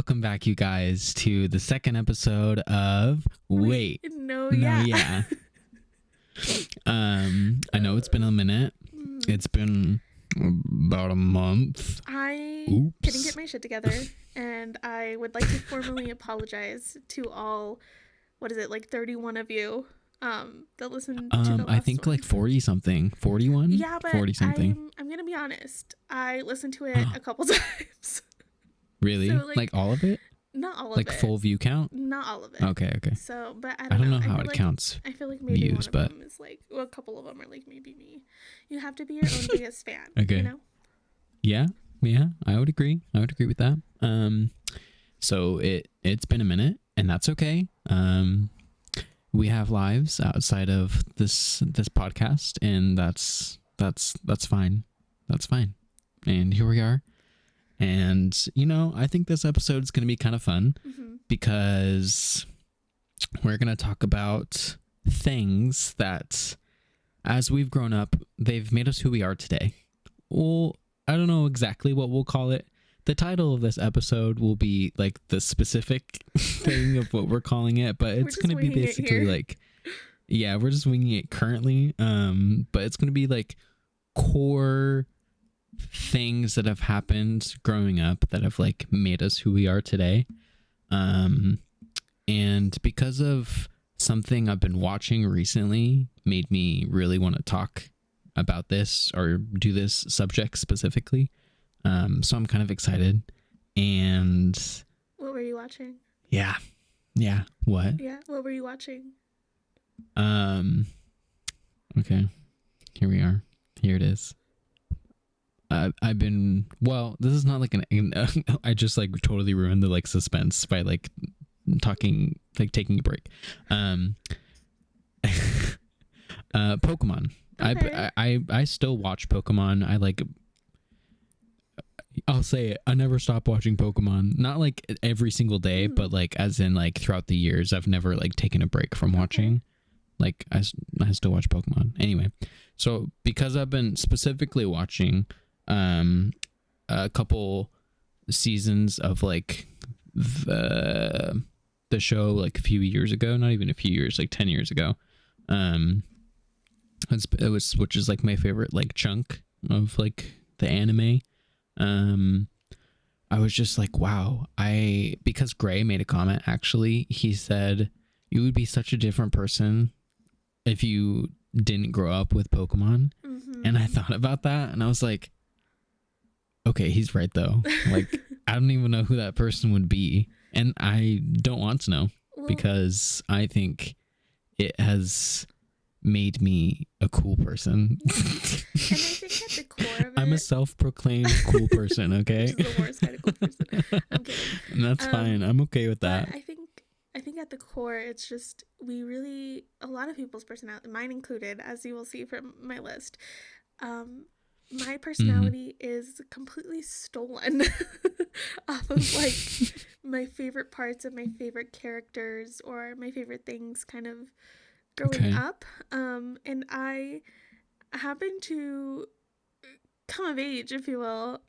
welcome back, you guys, to the second episode of Wait. No, yeah. I know it's been a minute. It's been about a month. I Oops. couldn't get my shit together, and I would like to formally apologize to all, 31 of you that listened to the last I think one. like 40 something. 41? Yeah, but 40 something. I'm gonna be honest. I listened to it a couple times. Really? So, like all of it? Not all of like it. Like full view count? Not all of it. Okay. So, but I don't know how it like, counts. I feel like maybe views, one of them is like, well, a couple of them are like maybe me. You have to be your own biggest fan. Okay. You know? Yeah, I would agree. with that. So it's been a minute, and that's okay. We have lives outside of this podcast, and that's fine. That's fine. And here we are. And, I think this episode is going to be kind of fun because we're going to talk about things that, as we've grown up, they've made us who we are today. Well, I don't know exactly what we'll call it. The title of this episode will be like the specific thing of what we're calling it, but it's going to be basically like, yeah, we're just winging it currently. But it's going to be like core things that have happened growing up that have like made us who we are today. And because of something I've been watching recently made me really want to talk about this or do this subject specifically. So I'm kind of excited. And what were you watching? Yeah. What? Yeah. What were you watching? Okay. Here we are. Here it is. I've been, this is not like I just like totally ruined the like suspense by like talking, like taking a break. Pokemon. Okay. I still watch Pokemon. I'll say it. I never stop watching Pokemon. Not like every single day, but like as in like throughout the years, I've never like taken a break from watching. Like I still watch Pokemon. Anyway, so because I've been specifically watching a couple seasons of like the show like a few years ago, not even a few years, like 10 years ago, which is like my favorite like chunk of like the anime. I was just like, wow, because Gray made a comment, actually, he said you would be such a different person if you didn't grow up with Pokemon. And I thought about that and I was like, okay, he's right though. Like, I don't even know who that person would be. And I don't want to know because I think it has made me a cool person. And I think at the core of it, I'm a self-proclaimed cool person, okay? Which is the worst kind of cool person. I'm kidding. And that's fine. I'm okay with that. I think at the core, it's just a lot of people's personality, mine included, as you will see from my list. My personality is completely stolen off of like my favorite parts of my favorite characters or my favorite things kind of growing up. And I happened to come of age, if you will,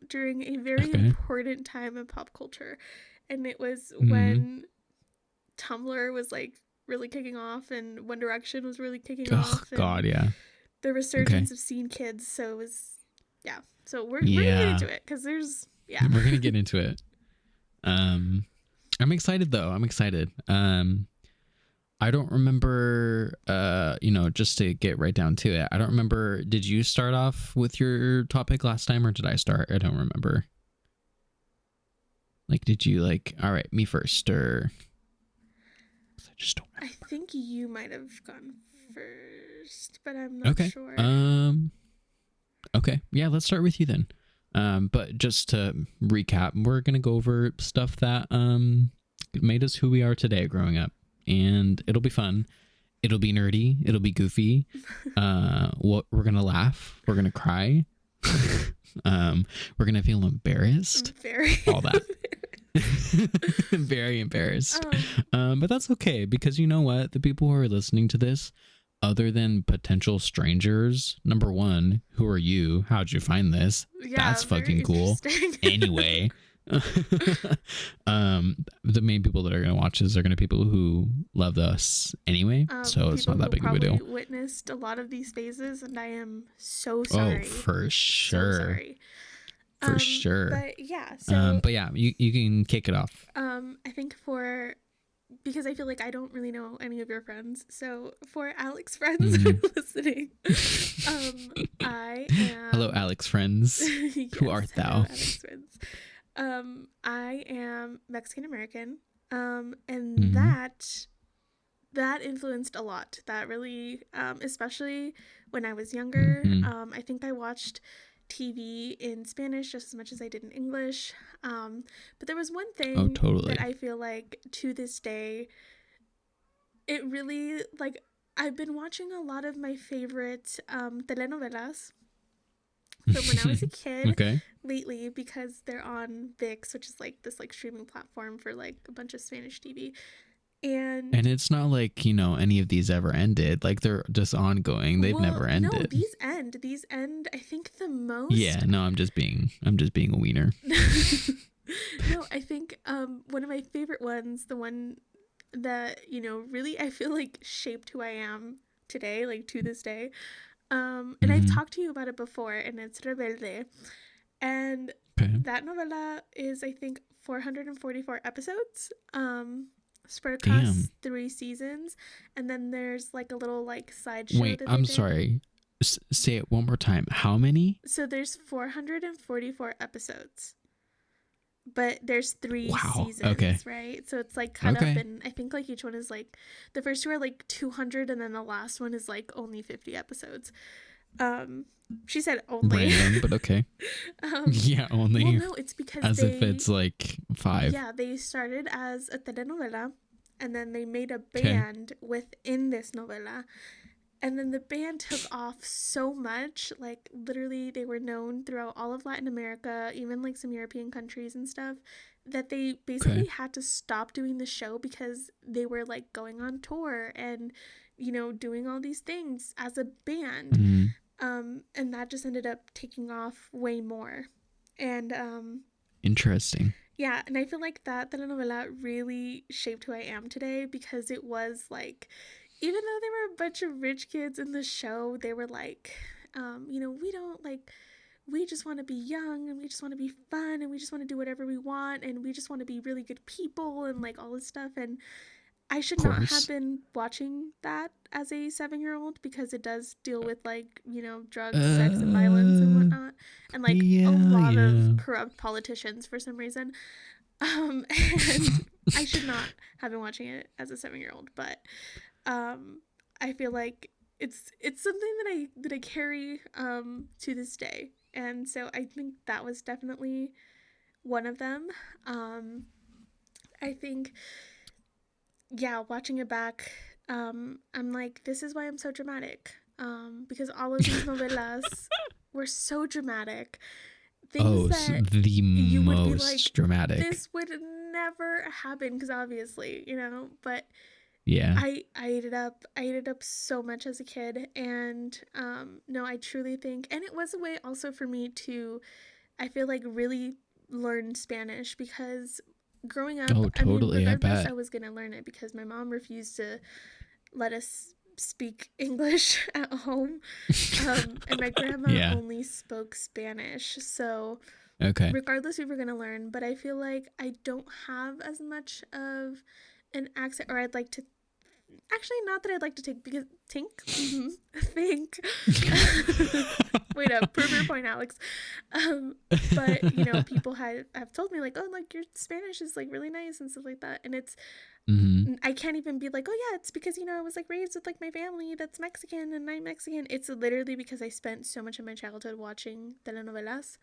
during a very important time in pop culture. And it was when Tumblr was like really kicking off and One Direction was really kicking off. Oh, God, yeah. The resurgence of Scene Kids. So it was, So we're going to get into it because there's, We're going to get into it. I'm excited, though. I'm excited. I don't remember, just to get right down to it, I don't remember, did you start off with your topic last time or did I start? I don't remember. Like, did you all right, me first or... I just don't remember. I think you might have gone first, but I'm not sure. Okay. Yeah, let's start with you then. But just to recap, we're going to go over stuff that made us who we are today growing up. And it'll be fun. It'll be nerdy. It'll be goofy. We're going to laugh. We're going to cry. We're going to feel embarrassed. All that. Very embarrassed. But that's okay because you know what? The people who are listening to this, other than potential strangers, number one, who are you? How'd you find this? Yeah, that's fucking cool. Anyway, The main people that are going to watch this are going to be people who love us anyway, so it's People not that who big of a probably deal. witnessed a lot of these phases, and I am so Oh, sorry. for So sure. sorry. For sure. But yeah, so But yeah, you can kick it off. I think for because I feel like I don't really know any of your friends. So for Alex friends who Mhm. are listening, I Hello, am Alex friends. Who yes, art hello thou? Alex friends. I am Mexican American. And Hmm. that influenced a lot. That really, especially when I was younger. Hmm. I think I watched TV in Spanish just as much as I did in English. But there was one Oh, thing that totally. I feel like to this day, it really like I've been watching a lot of my favorite telenovelas from when I was a kid Okay. lately because they're on VIX, which is like this like streaming platform for like a bunch of Spanish TV. And And it's not like, any of these ever ended. Like they're just ongoing. They've well, never no, ended. these end. These end. I think the most. Yeah, no, I'm just being a wiener. No, I think one of my favorite ones, the one that really I feel like shaped who I am today, like to this day. And I've Hmm. talked to you about it before, and it's Rebelde, and Okay. that novela is I think 444 episodes. Spread across Damn. 3 seasons, and then there's like a little like sideshow Wait, that they I'm did. sorry. Say it one more time. How many? So there's 444 episodes, but there's three Wow. Okay. seasons, right? So it's like cut up, Okay. and I think like each one is like the first two are like 200, and then the last one is like only 50 episodes. Um, she said only. Random, but okay. Yeah, Well, only no, it's because as if it's like five. yeah, they started as a telenovela, and then they made a Okay. band within this novela. And then the band took off so much, like literally they were known throughout all of Latin America, even like some European countries and stuff, that they Okay. basically had to stop doing the show because they were like going on tour and doing all these things as a band. Mm, And that just ended up taking off way more. And interesting. yeah, and I feel like that telenovela really shaped who I am today because it was like, even though there were a bunch of rich kids in the show, they were like, we don't like, we just want to be young and we just want to be fun and we just want to do whatever we want and we just want to be really good people and like all this stuff. And I should Of not have course. been watching that as a 7-year-old because it does deal with like, drugs, sex, and violence and Uh, whatnot. And like a yeah, lot of yeah. corrupt politicians for some reason. And I should not have been watching it as a 7-year-old, but um, I feel like it's something that I carry to this day, and so I think that was definitely one of them. Um, I think yeah, watching it back, I'm like, this is why I'm so dramatic, because all of these novelas were so dramatic, things Oh, that the you would be like, most dramatic. this would never happen because obviously, but Yeah. I ate it up so much as a kid, and no, I truly think, and it was a way also for me to, I feel like, really learn Spanish because growing up, Oh, I mean, totally. I regardless, bet. I was gonna learn it because my mom refused to let us speak English at home, and my grandma Yeah. only spoke Spanish, so Okay. regardless we were going to learn, but I feel like I don't have as much of an accent, or I'd like to, actually not that I'd like to take, because think wait up, prove your point, Alex. um but people have told me like, oh, like your Spanish is like really nice and stuff like that, and it's, Hmm. I can't even be like, oh yeah, it's because I was like raised with like my family that's Mexican and I'm Mexican. It's literally because I spent so much of my childhood watching telenovelas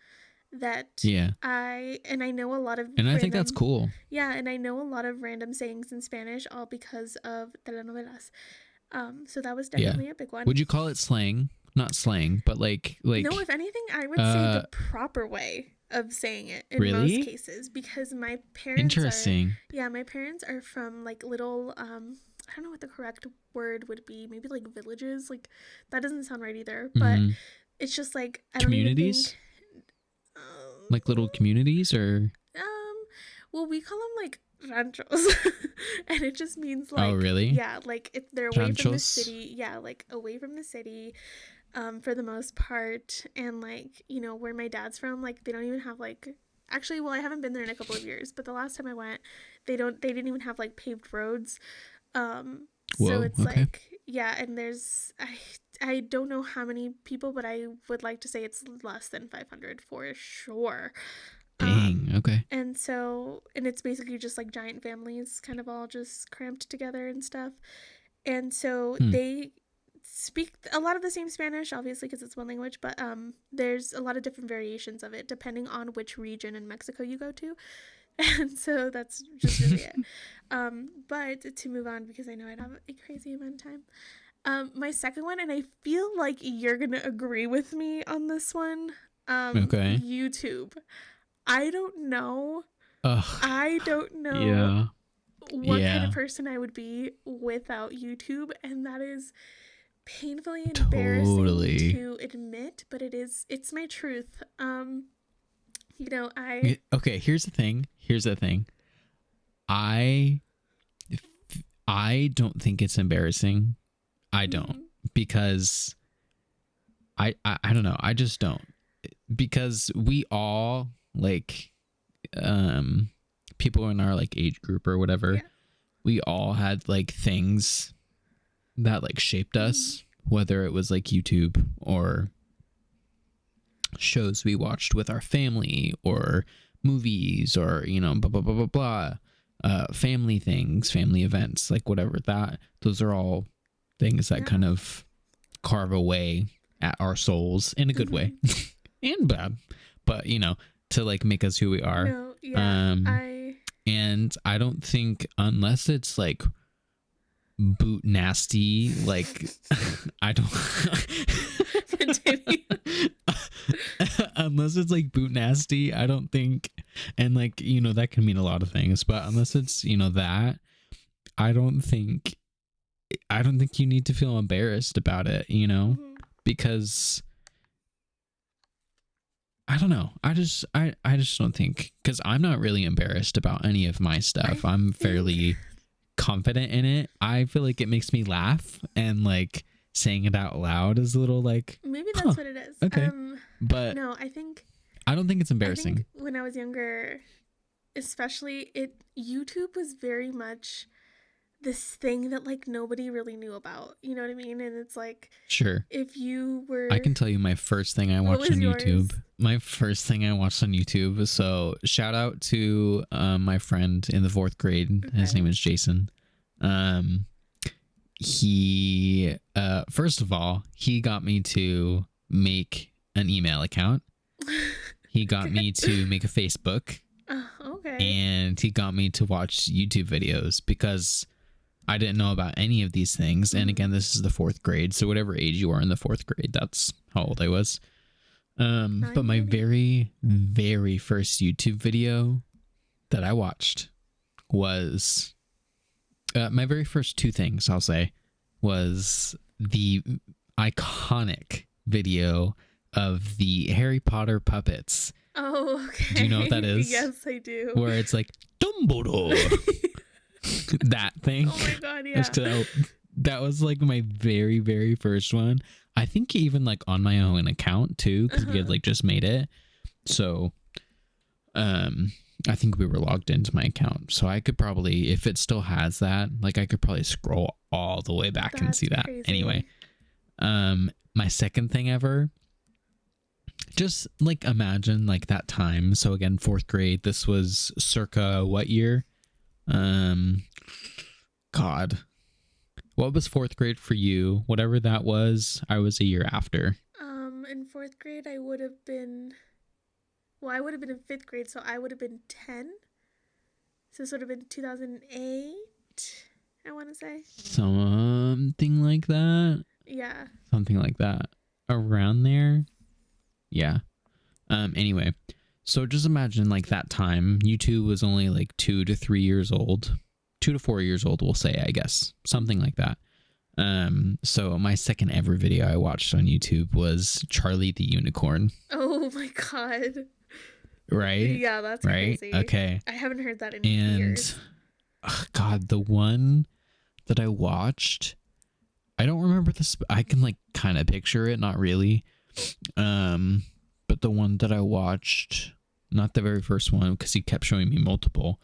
that Yeah. I know a lot of And I think that's random, cool. yeah, and I know a lot of random sayings in Spanish all because of telenovelas. So that was Yeah. definitely a big one. Would you call it slang? Not slang, but No, if anything, I would say uh the proper way of saying it in most really? cases, because my parents are, Interesting. yeah, my parents are from like little, I don't know what the correct word would be, maybe like villages, like that doesn't sound right either, but Hmm. it's just like I don't even think Communities? Like little um, communities or well, we call them like ranchos, and it just means Oh, like, really? yeah, like if they're away from the Ranchos? city, yeah, like away from the city, for the most part, and like, you know, where my dad's from, like they don't even have like, actually, well, I haven't been there in a couple of years, but the last time I went, they didn't even have like paved roads. So Whoa. it's Okay. like, yeah, and I don't know how many people, but I would like to say it's less than 500 for sure. Dang. Um, Okay. and so, and it's basically just like giant families kind of all just cramped together and stuff. And so Hmm. they speak a lot of the same Spanish, obviously, because it's one language, but there's a lot of different variations of it depending on which region in Mexico you go to. And so that's just really it. But to move on, because I know I'd have a crazy amount of time. My second one, and I feel like you're gonna agree with me on this one. Okay. YouTube. I don't know. Ugh. I don't know Yeah. what kind of Yeah. person I would be without YouTube, and that is painfully embarrassing Totally. to admit, but it's my truth. You know, I Okay. Here's the thing. Here's the thing. I I don't think it's embarrassing. I don't, mm, because I don't know. I just don't, because we all like, um people in our like age group or whatever, yeah. we all had like things that like shaped Mm, us, whether it was like YouTube or shows we watched with our family or movies or, you know, blah blah blah blah blah, family things, family events, like whatever, that those are all things that yeah. kind of carve away at our souls in a good way Hmm. and bad, but you know, to like make us who we are. No, yeah. um I and I don't think, unless it's like boot nasty, like I don't continue. unless it's like boot nasty, I don't think, and like, you know, that can mean a lot of things, but unless it's, you know, that, I don't think, you need to feel embarrassed about it, you know, Hmm. because I don't know. I just don't think, because I'm not really embarrassed about any of my I stuff. I'm think fairly confident in it. I feel like it makes me laugh, and like saying it out loud is a little like, maybe huh, that's what it is. okay. But No, I think I don't think it's embarrassing. when I was younger, especially, it YouTube was very much this thing that like nobody really knew about. You know what I mean? And it's like Sure. if you I were, can tell you my first thing I what watched was on YouTube. yours? My first thing I watched on YouTube. So shout out to my friend in the fourth grade. His Okay. name is Jason. Um, he first of all, he got me to make an email account. He got Okay. me to make a Facebook, Okay. and he got me to watch YouTube videos, because I didn't know about any of these things. And Hmm. again, this is the fourth grade, so whatever age you are in the fourth grade, that's how old I was. But I'm my ready. very, very first YouTube video that I watched was, my very first two things, I'll say, was the iconic video of the Harry Potter puppets. Oh, Do you know what that okay. is? Yes, I do. Where it's like Dumbledore, that thing. Oh my god, That's yeah. that was like my very, very first one. I think even like on my own account too, because we had Uh-huh. like just made it. So I think we were logged into my account. So I could probably, if it still has that, like I could probably scroll all the way back and That's see that. Anyway, crazy. my second thing ever, just like imagine like that time. So again, fourth grade, this was circa what year? Um God. What was fourth grade for you? Whatever that was, I was a year after. In fourth grade, I would have been, well, I would have been in fifth grade, so I would have been 10. So this would have been 2008, I want to say. Something like that. Yeah. Something like that. Around there. Yeah. Anyway, so just imagine like that time. YouTube was only like 2 to 3 years old. 2 to 4 years old, we'll say, I guess. Something like that. So my second ever video I watched on YouTube was Charlie the Unicorn. Oh my god. right? Yeah, that's Right? crazy. Okay. I haven't heard that in And years. God, the one that I watched, I don't remember this. I can like kind of picture it, not really. Um, but the one that I watched, not the very first one, because he kept showing me multiple.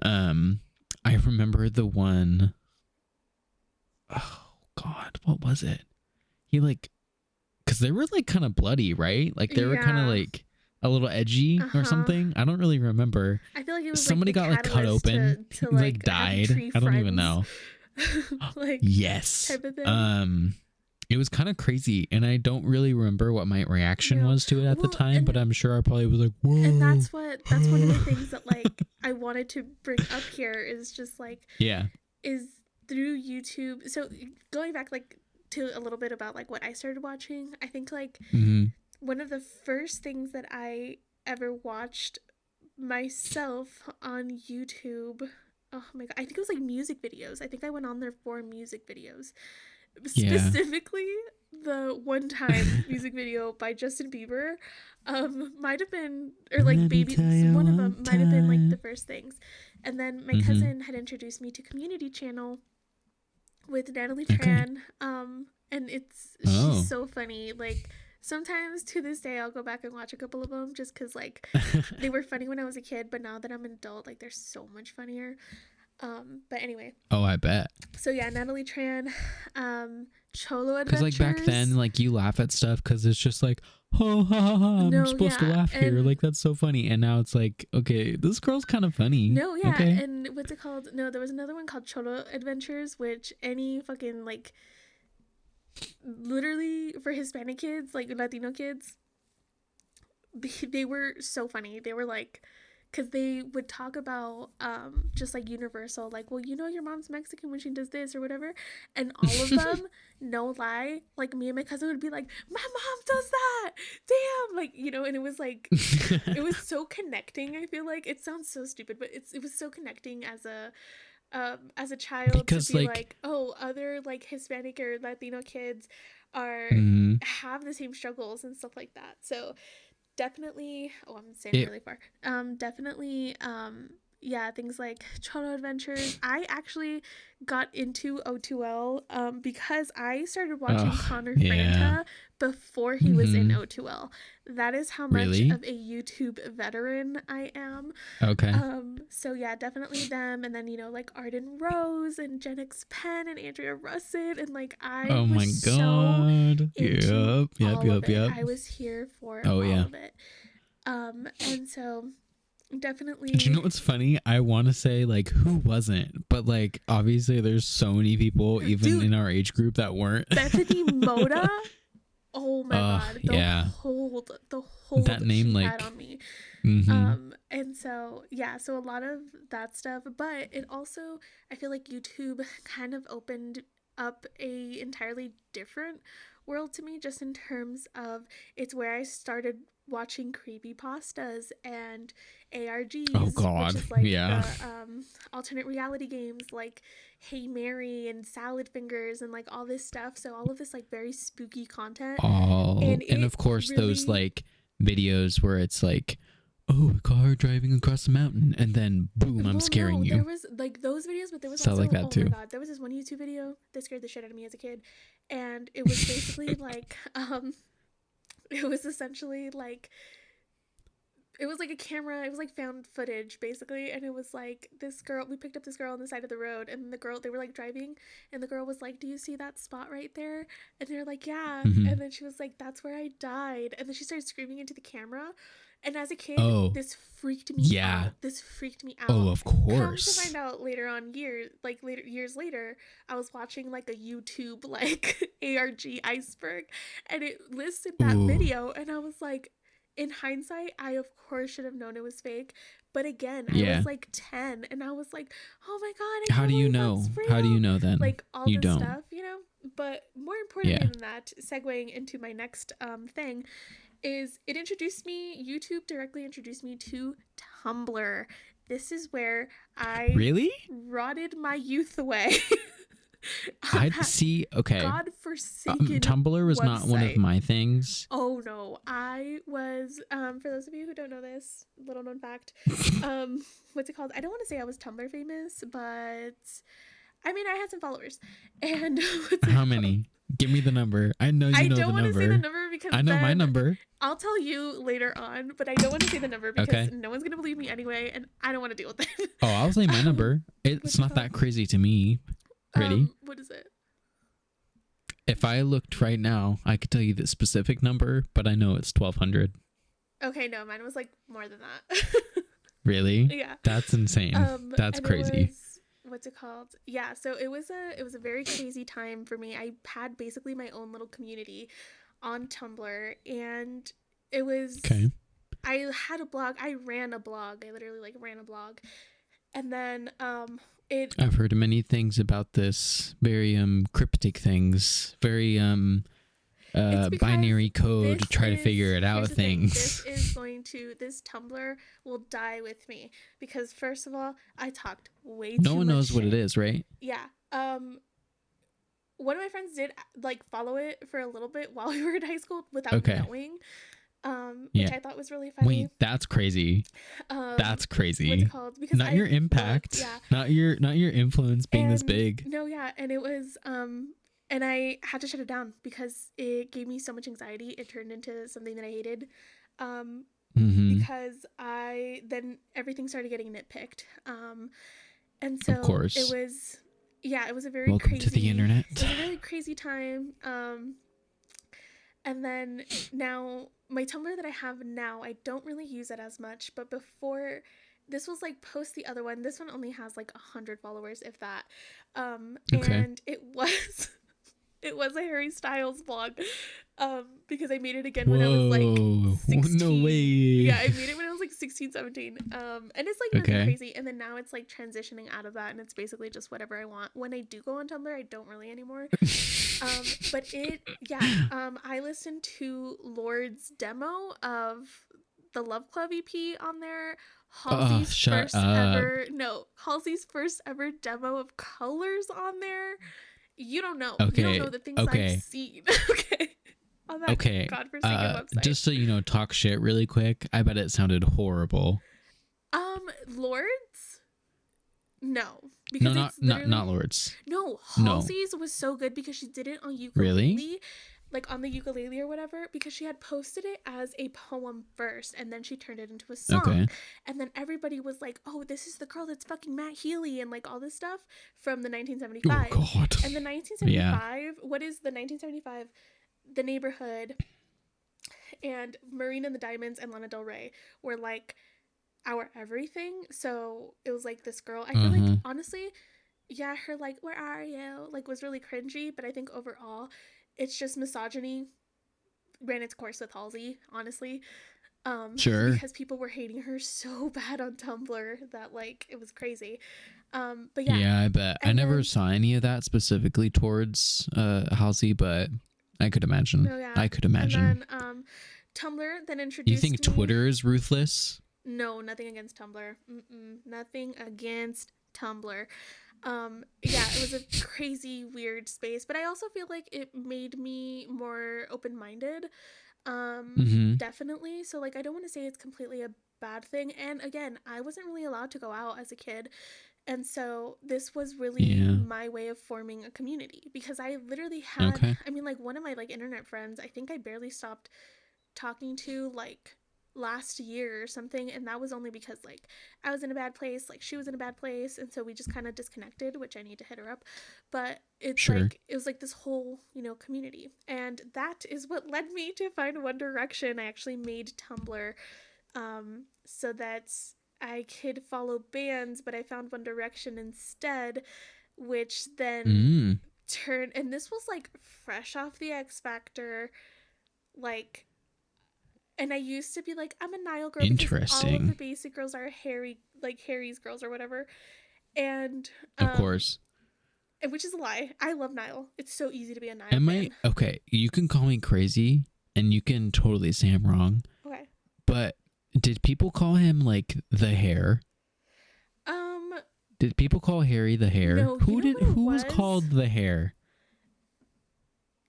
Um, I remember the one. Oh God, what was it? He like, because they were like kind of bloody, right? Like they were kind of Yeah. like a little edgy or Uh-huh. something. I don't really remember. I feel like it was like Somebody the got like cut catalyst open. to He like like having died. tree I don't even friends, know. like Yes. type of thing. It was kind of crazy, and I don't really remember what my reaction No, was to it at the well, time, but I'm sure I probably was like, and whoa. that's one of the things that like I wanted to bring up here is just like Yeah. is through YouTube. So going back like to a little bit about like what I started watching, I think like Mm-hmm. one of the first things that I ever watched myself on YouTube. Oh my god, I think it was like music videos. I think I went on there for music videos. Yeah. Specifically, the one time music video by Justin Bieber might have been, or like Let me baby, tell you one of one them might have been like the time. first things. And then my Mm-hmm. cousin had introduced me to Community Channel with Natalie Okay. Tran. And she's Oh. so funny. Like sometimes to this day, I'll go back and watch a couple of them just because like they were funny when I was a kid, but now that I'm an adult, like they're so much funnier. But anyway, Oh, I bet. so yeah, Natalie Tran, Cholo Because like back then, Adventures. like you laugh at stuff because it's just like, oh, ha, ha, ha, I'm No, supposed to yeah, laugh here. and Like that's so funny. And now it's like, okay, this girl's kind of funny. no, yeah, Okay. and what's it called? No, there was another one called Cholo Adventures, which any fucking like literally for Hispanic kids, like Latino kids, they were so funny. They were like, because they would talk about just like universal, like, well, you know, your mom's Mexican when she does this or whatever, and all of them, no lie, like me and my cousin would be like, my mom does that, damn, like, you know, and it was like, it was so connecting. I feel like it sounds so stupid, but it was so connecting as a child to Because be like, like, oh, other like Hispanic or Latino kids are mm, have the same struggles and stuff like that. So definitely, oh, I'm saying it it, really far. Definitely, yeah, things like Cholo Adventures. I actually got into O2L because I started watching oh, Connor yeah. Franta before he was in Mm-hmm. O2L. That is how much Really? of a YouTube veteran I am. Okay. So yeah, definitely them, and then you know like Arden Rose and Gen X Pen and Andrea Russet, and like I Oh was my so god. into Yep. Yep. all of Yep. it. Yep. I was here for Oh all yeah. of it. And so Do you know definitely, what's funny? I want to say like who wasn't, but like obviously there's so many people even dude, in our age group that weren't. Bethany Moda. Oh my god, Yeah. the That hold name she had like on me. mm-hmm. And so yeah, so a lot of that stuff, but it also I feel like YouTube kind of opened up a entirely different world to me just in terms of it's where I started watching creepy pastas and Oh ARGs, which god. is like Yeah. the alternate reality games like Hey Mary and Salad Fingers and like all this stuff. So all of this like very spooky content, Oh, and and it of course those really like videos where it's like, oh, a car driving across the mountain and then boom, I'm well, no, scaring there you. was like those videos, but there was Stuff like also, that oh my too. god, there was this one YouTube video that scared the shit out of me as a kid, and it was basically like, it was essentially like it was like a camera, it was like found footage basically, and it was like this girl, we picked up this girl on the side of the road, and the girl, they were like driving, and the girl was like, do you see that spot right there? And they're like, yeah. Mm-hmm. And then she was like, that's where I died. And then she started screaming into the camera, and as a kid Oh, this freaked me yeah. out, this freaked me Oh, out. of Come to course. find out later on, years later, I was watching like a YouTube like ARG iceberg, and it listed that Ooh. video, and I was like, in hindsight, I of course should have known it was fake. But again, I Yeah. was like 10 and I was like, oh my god, I How can't do you believe know? that's How do you real. know then? Like all You this don't. stuff, you know? But more importantly Yeah. than that, segueing into my next thing, is it introduced me, YouTube directly introduced me to Tumblr. This is where I Really? rotted my youth away. on I'd that see. Okay, godforsaken Tumblr was not one of website. my things. Oh no, I was for those of you who don't know this, little known fact, what's it called? I don't want to say I was Tumblr famous, but I mean I had some followers. And what's it How called? many? Give me the number. I know you I know don't the want to say the number. number because I know my then number. I'll tell you later on, but I don't want to say the number because Okay. no one's gonna believe me anyway, and I don't want to deal with it. Oh, I'll say my um, number. It's what's it not called? that crazy to me. Ready? What is it? If I looked right now, I could tell you the specific number, but I know it's 1200. Okay, no, mine was like more than that. Really? Yeah. That's insane. That's And crazy. it was what's it called? Yeah, so it was a very crazy time for me. I had basically my own little community on Tumblr, and it was Okay. I had a blog. I ran a blog. I literally like ran a blog. And then it I've heard many things about this. Very cryptic things. Very it's because binary code this to try to is figure it here's out the thing. things. This Tumblr will die with me because first of all, I talked way No too one much knows what it shit. is, right? Yeah. One of my friends did like follow it for a little bit while we were in high school without Okay. knowing. Which Yeah. I thought was really funny. Wait, that's crazy. That's What's crazy. it called? Because Not I your looked, impact. yeah. Not your influence being this And big. no, yeah, and it was and I had to shut it down because it gave me so much anxiety. It turned into something that I hated. Mm-hmm. Because I then everything started getting nitpicked. And Of so it course. was yeah, it was a very Welcome crazy to the internet. it was a really crazy time. And then now my Tumblr that I have now, I don't really use it as much, but before this was like post the other one. This one only has like 100 followers, if that. Okay. And it was it was a Harry Styles blog. Because I made it again when I was Whoa. like 16. No way. Yeah, I made it when I was like 16, 17. And it's like nothing Okay. crazy. And then now it's like transitioning out of that and it's basically just whatever I want. When I do go on Tumblr, I don't really anymore. But I listened to Lord's demo of the Love Club EP on there. Oh, shut up. Halsey's first ever demo of Colors on there. You don't know. You don't Okay. know the things Okay. I've seen. Okay. On that Okay. godforsaken website. Just so you know, talk shit really quick. I bet it sounded horrible. Lords? No. No, Because not it's not literally not Lords. No, No. Halsey's was so good because she did it on ukulele. Really? Like on the ukulele or whatever, because she had posted it as a poem first and then she turned it into a song. Okay. And then everybody was like, oh, this is the girl that's fucking Matt Healy and like all this stuff from the 1975. Oh God. And the 1975, what is the 1975? The Neighborhood and Marina and the Diamonds and Lana Del Rey were like our everything. So it was like this girl. I feel like honestly, yeah, her like where are you like was really cringy, but I think overall it's just misogyny ran its course with Halsey, honestly. Sure. Because people were hating her so bad on Tumblr that like it was crazy. But yeah. Yeah, I bet. I never saw any of that specifically towards Halsey, but I could imagine. No, yeah. I could imagine. And then Tumblr then introduced You think me. Twitter is ruthless? No, nothing against Tumblr. Nothing against Tumblr. Yeah, it was a crazy, weird space, but I also feel like it made me more open-minded. Definitely. So like, I don't want to say it's completely a bad thing. And again, I wasn't really allowed to go out as a kid. And so this was really my way of forming a community because I literally had, I mean, like one of my like internet friends, I think I barely stopped talking to like last year or something, and that was only because like I was in a bad place, like she was in a bad place, and so we just kind of disconnected, which I need to hit her up. But it's like it was like this whole, you know, community, and that is what led me to find One Direction. I actually made Tumblr so that I could follow bands, but I found One Direction instead, which then turned, and this was like fresh off the X Factor, like. And I used to be like, I'm a Niall girl because all of the basic girls are Harry's girls or whatever. And of course. Which is a lie. I love Niall. It's so easy to be a Niall fan. Okay, you can call me crazy and you can totally say I'm wrong. Okay. But did people call him like the hair? Did people call Harry the Hare? No, you know what it Who was was? called the Hare?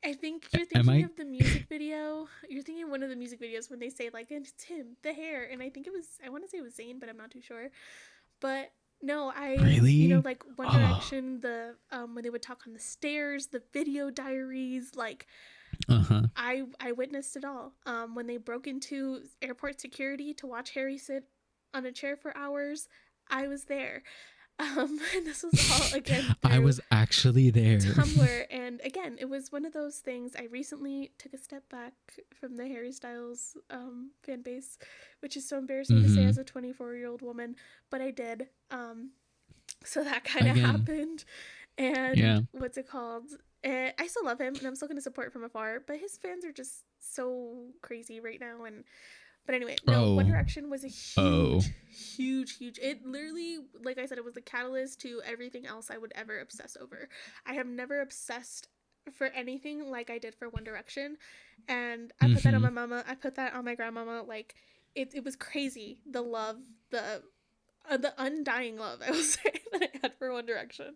I think you're Am thinking I of the music video. You're thinking of one of the music videos when they say like it's him, the hair, and I think it was I want to say it was Zayn, but I'm not too sure. But no, really? like One Oh, Direction, the when they would talk on the stairs, the video diaries, like uh-huh. I witnessed it all. When they broke into airport security to watch Harry sit on a chair for hours, I was there. And this was all again I through was actually there. Tumblr. And again, it was one of those things. I recently took a step back from the Harry Styles fan base, which is so embarrassing to say Mm-hmm. as a 24-year-old woman, but I did. So that kind of Again, happened. And yeah. what's it called? I still love him, and I'm still going to support from afar. But his fans are just so crazy right now, and but anyway, no, One Oh, Direction was a oh. huge. It literally, like I said, it was the catalyst to everything else I would ever obsess over. I have never obsessed for anything like I did for One Direction, and I put that on Mm-hmm. my mama. I put that on my grandmama. Like it was crazy. The love, the undying love I will say that I had for One Direction,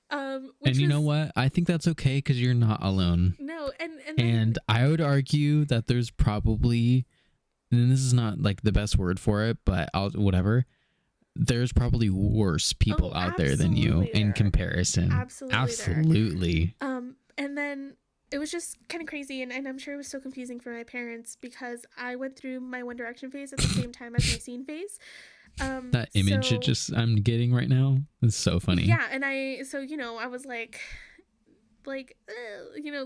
And which you know was what? I think that's okay because you're not alone. no, and then And I would argue that there's probably, and this is not like the best word for it, but I'll whatever. There's probably worse oh, people out there than you absolutely in there are. comparison. Absolutely there. Absolutely. And then it was just kind of crazy, and I'm sure it was so confusing for my parents because I went through my One Direction phase at the same time as my scene phase. That image it So just I'm getting right now is so funny. yeah, and so I was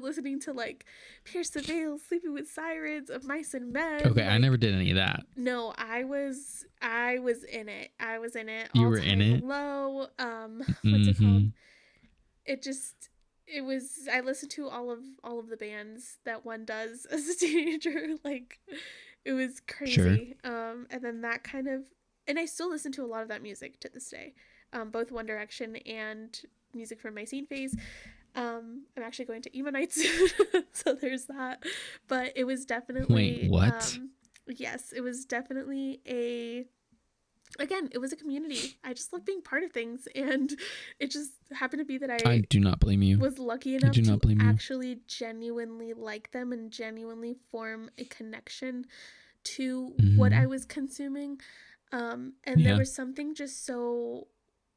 listening to like Pierce the Veil, Sleeping with Sirens, Of Mice and Men, Okay, I never like did any of that. no, I was in it. I was in it You all were in time it. low. What's it called? Mm-hmm. It just it was I listened to all of the bands that one does as a teenager. Like it was Sure. crazy. And then that kind of and I still listen to a lot of that music to this day. Both One Direction and music from my scene phase. I'm actually going to emo night soon, so there's that. But it was Wait, definitely what? yes, it was definitely a again, it was a community. I just love being part of things, and it just happened to be that I I do not blame you. was lucky I enough do not to blame you. actually genuinely like them and genuinely form a connection to what Mm-hmm. I was consuming. And there Yeah. was something just so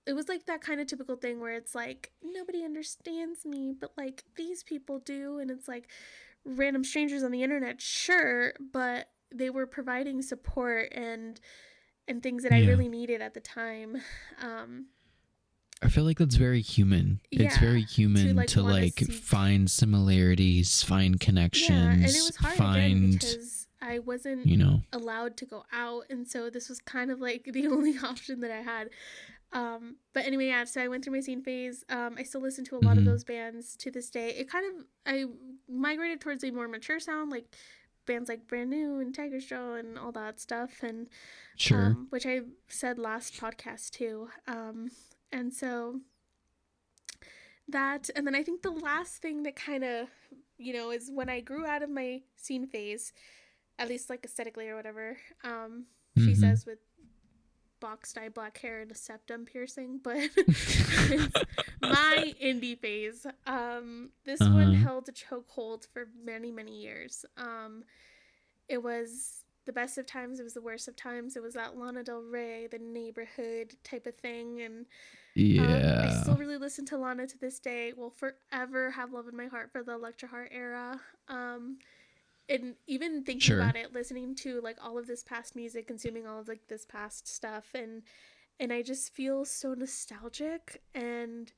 it was like that kind of typical thing where it's like nobody understands me, but like these people do, and it's like random strangers on the internet, sure, but they were providing support and things that I Yeah. really needed at the time. Um, I feel like that's very human. It's yeah, very to human like to want to like seek. find similarities, find Yeah, and it connections, was hard again find, because I wasn't you know, allowed to go out, and so this was kind of like the only option that I had. But anyway, yeah, so I went through my scene phase. I still listen to a lot of mm-hmm. those bands to this day. It kind of I migrated towards a more mature sound, like bands like Brand New and Tiger Straw and all that stuff, and Sure. which I said last podcast too. And so that, and then I think the last thing that kind of, is when I grew out of my scene phase, at least like aesthetically or whatever. She Mm-hmm. says with box dye black hair and a septum piercing, but it's my indie phase. This one Uh-huh. held a chokehold for many, many years. It was the best of times, it was the worst of times. It was that Lana Del Rey, the neighborhood type of thing. And I Yeah. still really listen to Lana to this day. Will forever have love in my heart for the Electra Heart era. And even thinking Sure. about it, listening to like all of this past music, consuming all of like this past stuff, and I just feel so nostalgic, and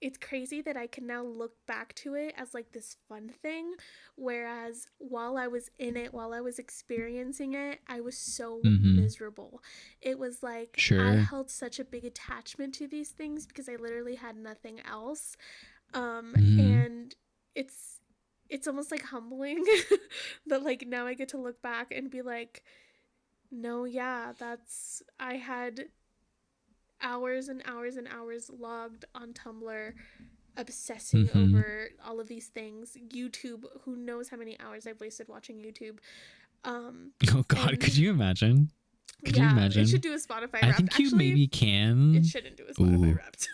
it's crazy that I can now look back to it as like this fun thing, whereas while I was in it, while I was experiencing it, I was so Mm-hmm. miserable. It was like I Sure. held such a big attachment to these things because I literally had nothing else. Mm-hmm. And it's almost like humbling that like now I get to look back and be like, no, yeah, that's I had hours and hours and hours logged on Tumblr obsessing Mm-hmm. over all of these things. YouTube, who knows how many hours I've wasted watching YouTube. Um Oh God, and could you imagine? Could you Yeah, it should imagine? do a Spotify I Wrapped. think you Actually, maybe it can. shouldn't do a Spotify Ooh, Wrapped.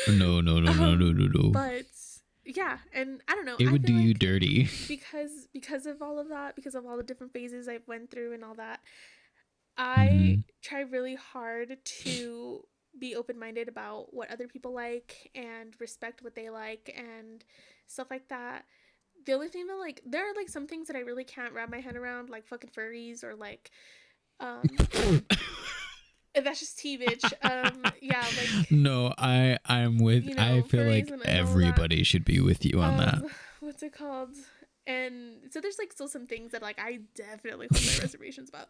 no, no, no, no, no, no, no. But yeah, and I don't know. It I would feel do you like dirty. because of all of that, because of all the different phases I've went through and all that, I Mm-hmm. try really hard to be open-minded about what other people like and respect what they like and stuff like that. The only thing that like there are like some things that I really can't wrap my head around, like fucking furries or like um that's just tea bitch. Yeah, like No, I'm with. I feel furries like and all of that. everybody should be with you on that. um what's it called? And so there's like still some things that like I definitely hold my reservations about,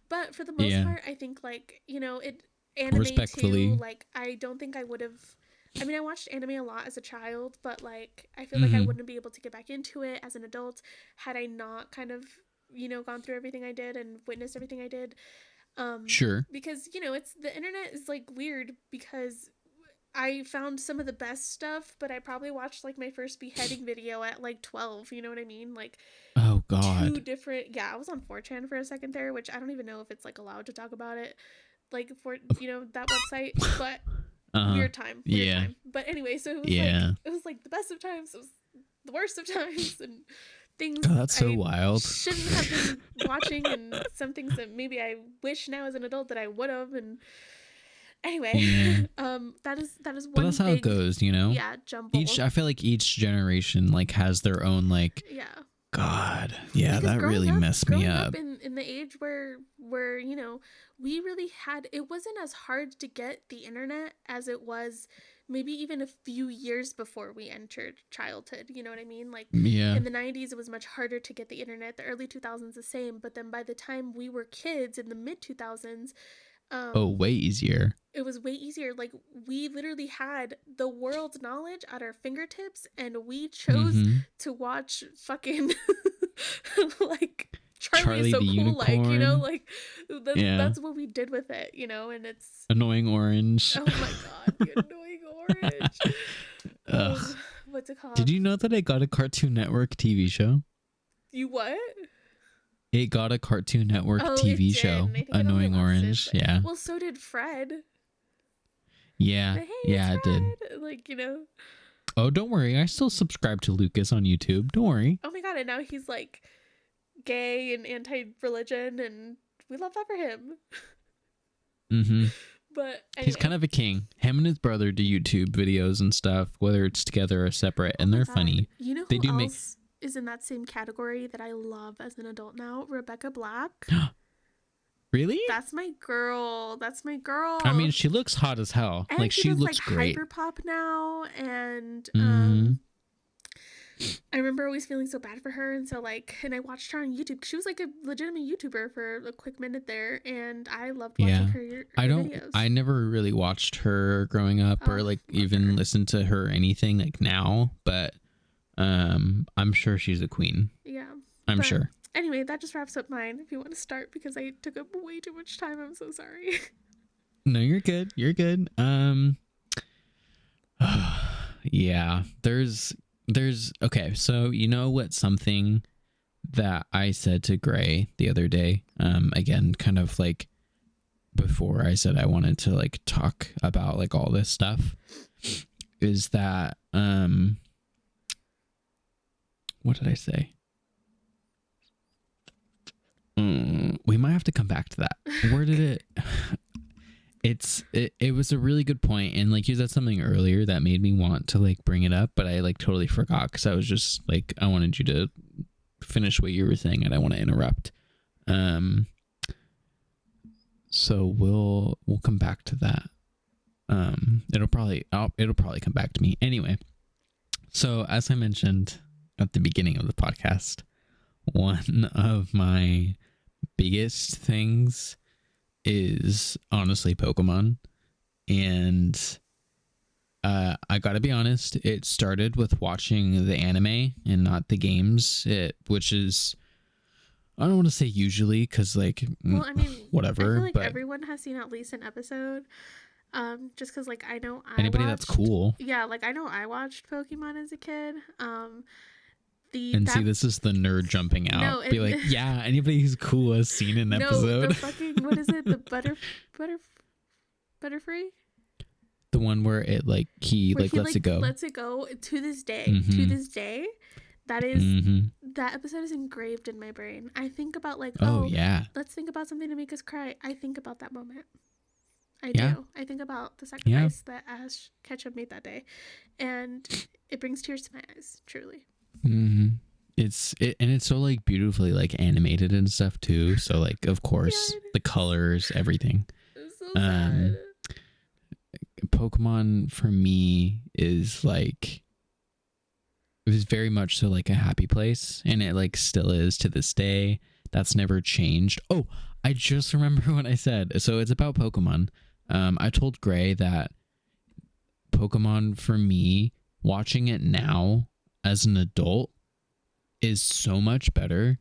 but for the most Yeah, part I think like it anime too, respectfully. like I don't think I would have. I mean, I watched anime a lot as a child, but like I feel like I Mm-hmm. wouldn't be able to get back into it as an adult had I not kind of gone through everything I did and witnessed everything I did. um Sure. because it's the internet is like weird because I found some of the best stuff, but I probably watched like my first beheading video at like 12. You know what I mean? Like Oh two God. different. Yeah, I was on 4chan for a second there, which I don't even know if it's like allowed to talk about it, like for that website. But Uh-huh. weird Yeah. time. But anyway, so Yeah. it was like the best of times, it was the worst of times, and things God, that's so I wild. shouldn't have been watching, and some things that maybe I wish now as an adult that I would have. And anyway, Yeah. that is But one that's how it big, goes, you know? yeah, Each jumble. I feel like each generation like has their own like Yeah, God. Yeah, because that really messed me growing up up. in the age where we really had, it wasn't as hard to get the internet as it was maybe even a few years before we entered childhood. You know what I mean? Like Yeah. in the 90s it was much harder to get the internet, the early 2000s the same, but then by the time we were kids in the mid 2000s, Oh, um way easier. it was way easier. Like we literally had the world's knowledge at our fingertips, and we chose Mm-hmm. to watch fucking like Charlie is Charlie so the cool, like Unicorn. like Yeah. that's what we did with it, and it's, Annoying Orange. oh my god, the annoying orange. um Ugh. what's it Did called? you know that I got a Cartoon Network TV show? You what? It got a Cartoon Network Oh, it TV did, show. and I think it only Annoying lasted Orange. Yeah. well, so did Fred. Yeah. The, hey, it's Yeah, it did. Fred, like Oh, don't worry. I still subscribe to Lucas on YouTube. Don't worry. oh my god, and now he's like gay and anti-religion, and we love that for him. Mm-hmm. But He's kind anyway, of a king. Him and his brother do YouTube videos and stuff, whether it's together or separate, oh and my they're god, funny. you know They who do make. else is in that same category that I love as an adult now? Rebecca Black. Really? That's my girl. That's my I mean, girl. she looks hot as hell. And Like, she she does like looks great. hyper pop now, and Mm-hmm. I remember always feeling so bad for her, and so like, and I watched her on YouTube. She was like a legitimate YouTuber for a quick minute there, and I loved watching Yeah. her videos. I never really watched her growing up or Oh, like love even her. listened to her anything like now, but I'm sure she's a queen. Yeah, I'm but sure. anyway, that just wraps up mine. If you want to start, because I took up way too much time, I'm so sorry. No, you're good. You're good. Yeah, there's okay, so you know what, something that I said to Gray the other day, again, kind of like before I said I wanted to like talk about like all this stuff, is that what did I say? We might have to come back to that. Where did it it was a really good point, and like you said something earlier that made me want to like bring it up, but I like totally forgot because I was just like, I wanted you to finish what you were saying and I want to interrupt. So we'll come back to that. It'll probably come back to me anyway. So as I mentioned at the beginning of the podcast, one of my biggest things is honestly Pokemon. And I gotta be honest, it started with watching the anime and not the games, which is, I don't want to say usually, because like, Well, I mean, I whatever, feel like but everyone has seen at least an episode. Just because like I know I anybody that's watched. cool. Yeah, like I know I watched Pokemon as a kid. the And see, that this is the nerd jumping out. no Be and like, yeah, anybody who's cool has seen an no, the episode. fucking, what is it, the butter butterfree, The one where it like he where like he lets like it go. lets it go. To this day, Mm-hmm. that is, Mm-hmm. that episode is engraved in my brain. I think about like, Oh oh, yeah. let's think about something to make us cry. I think about that moment. I Yeah. do. I think about the Yeah. sacrifice that Ash Ketchum made that day, and it brings tears to my eyes. Truly. Mm-hmm. And it's so like beautifully like animated and stuff too. So like of course Yeah, the colors, everything. it's so sad. Um Pokemon for me is like, it was very much so like a happy place, and it like still is to this day. That's never changed. Oh, I just remember what I said. So it's about Pokemon. I told Gray that Pokemon for me, watching it now as an adult, is so much better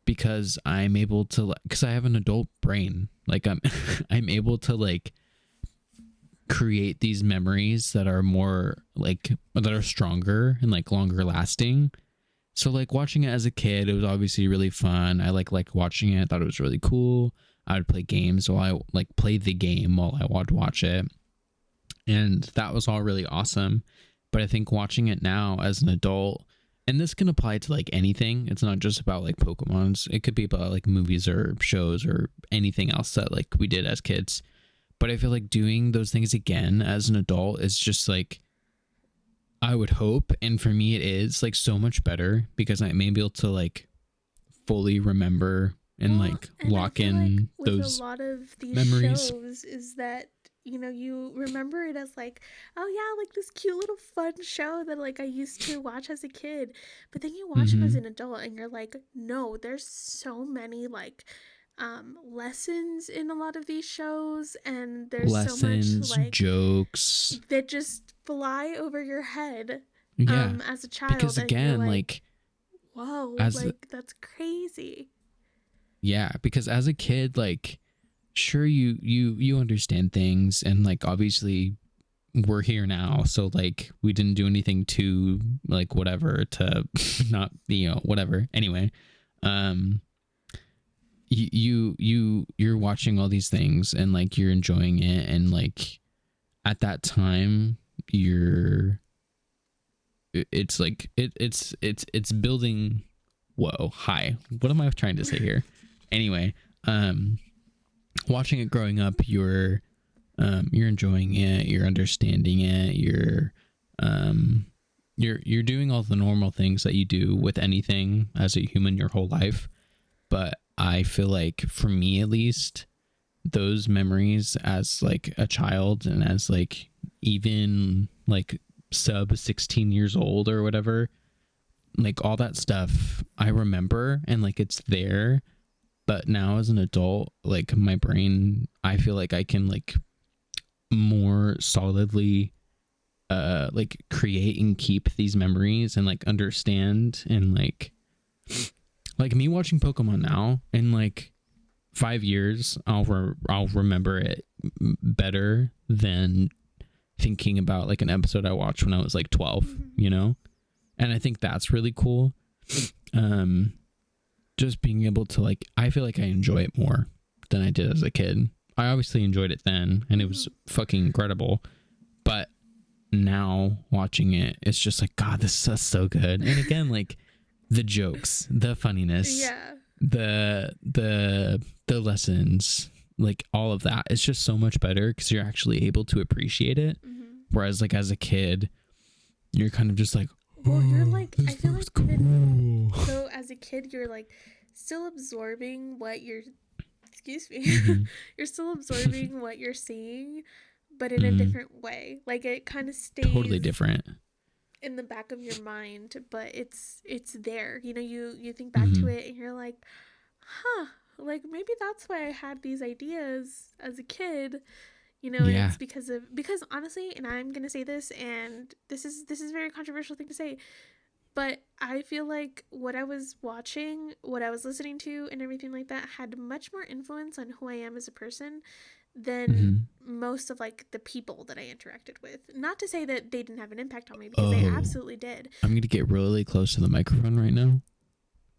because I'm able to, because I have an adult brain. Like I'm I'm able to like create these memories that are more like, that are stronger and like longer lasting. So like watching it as a kid, it was obviously really fun. I like watching it. I thought it was really cool. I would play games while I like play the game while I would watch it. And that was all really awesome. But I think watching it now as an adult, and this can apply to like anything. It's not just about like Pokemons. It could be about like movies or shows or anything else that like we did as kids. But I feel like doing those things again as an adult is just like, I would hope, and for me it is like so much better because I'm able to like fully remember and Well, like and I lock feel like in with a those lot of these memories. shows is that, you know, you remember it as like, oh yeah, like this cute little fun show that like I used to watch as a kid. But then you watch them as Mm-hmm. an adult and you're like, no, there's so many like lessons in a lot of these shows, and there's so much Lessons, like jokes. that just fly over your head Yeah. as a child, Because and you're again, like, like whoa, as like that's crazy. yeah, because as a kid, like sure you understand things, and like obviously we're here now, so like we didn't do anything to like whatever to not, you know, whatever. Anyway, um you're watching all these things and like you're enjoying it, and like at that time you're, it's like it's building. Whoa, hi, what am I trying to say here? Anyway, watching it growing up, you're enjoying it, you're understanding it, um you're doing all the normal things that you do with anything as a human your whole life. But I feel like for me at least, those memories as like a child and as like even like sub 16 years old or whatever, like all that stuff I remember and like it's there. But now as an adult, like my brain, I feel like I can like more solidly like create and keep these memories and like understand, and like me watching Pokemon now in like 5 years, I'll remember it better than thinking about like an episode I watched when I was like 12, Mm-hmm. you know? And I think that's really cool. Um just being able to like, I feel like I enjoy it more than I did as a kid. I obviously enjoyed it then and it was fucking incredible. But now watching it, it's just like, God, this is so good. And again, like the jokes, the funniness, Yeah. the lessons, like all of that, it's just so much better because you're actually able to appreciate it. Mm-hmm. Whereas like as a kid, you're kind of just like, Well, you're like, I feel like cool. even so as a kid, you're like still absorbing what you're, excuse me, Mm-hmm. you're still absorbing what you're seeing, but in a Mm-hmm. different way. Like it kind of Totally stays different. in the back of your mind, but it's there. You know, you think back to Mm-hmm. it and you're like, huh, like maybe that's why I had these ideas as a kid. You know, and Yeah. it's because honestly, and I'm gonna say this, and this is a very controversial thing to say, but I feel like what I was watching, what I was listening to, and everything like that had much more influence on who I am as a person than Mhm. most of like the people that I interacted with. Not to say that they didn't have an impact on me, because they Oh, absolutely did. I'm going to get really close to the microphone right now.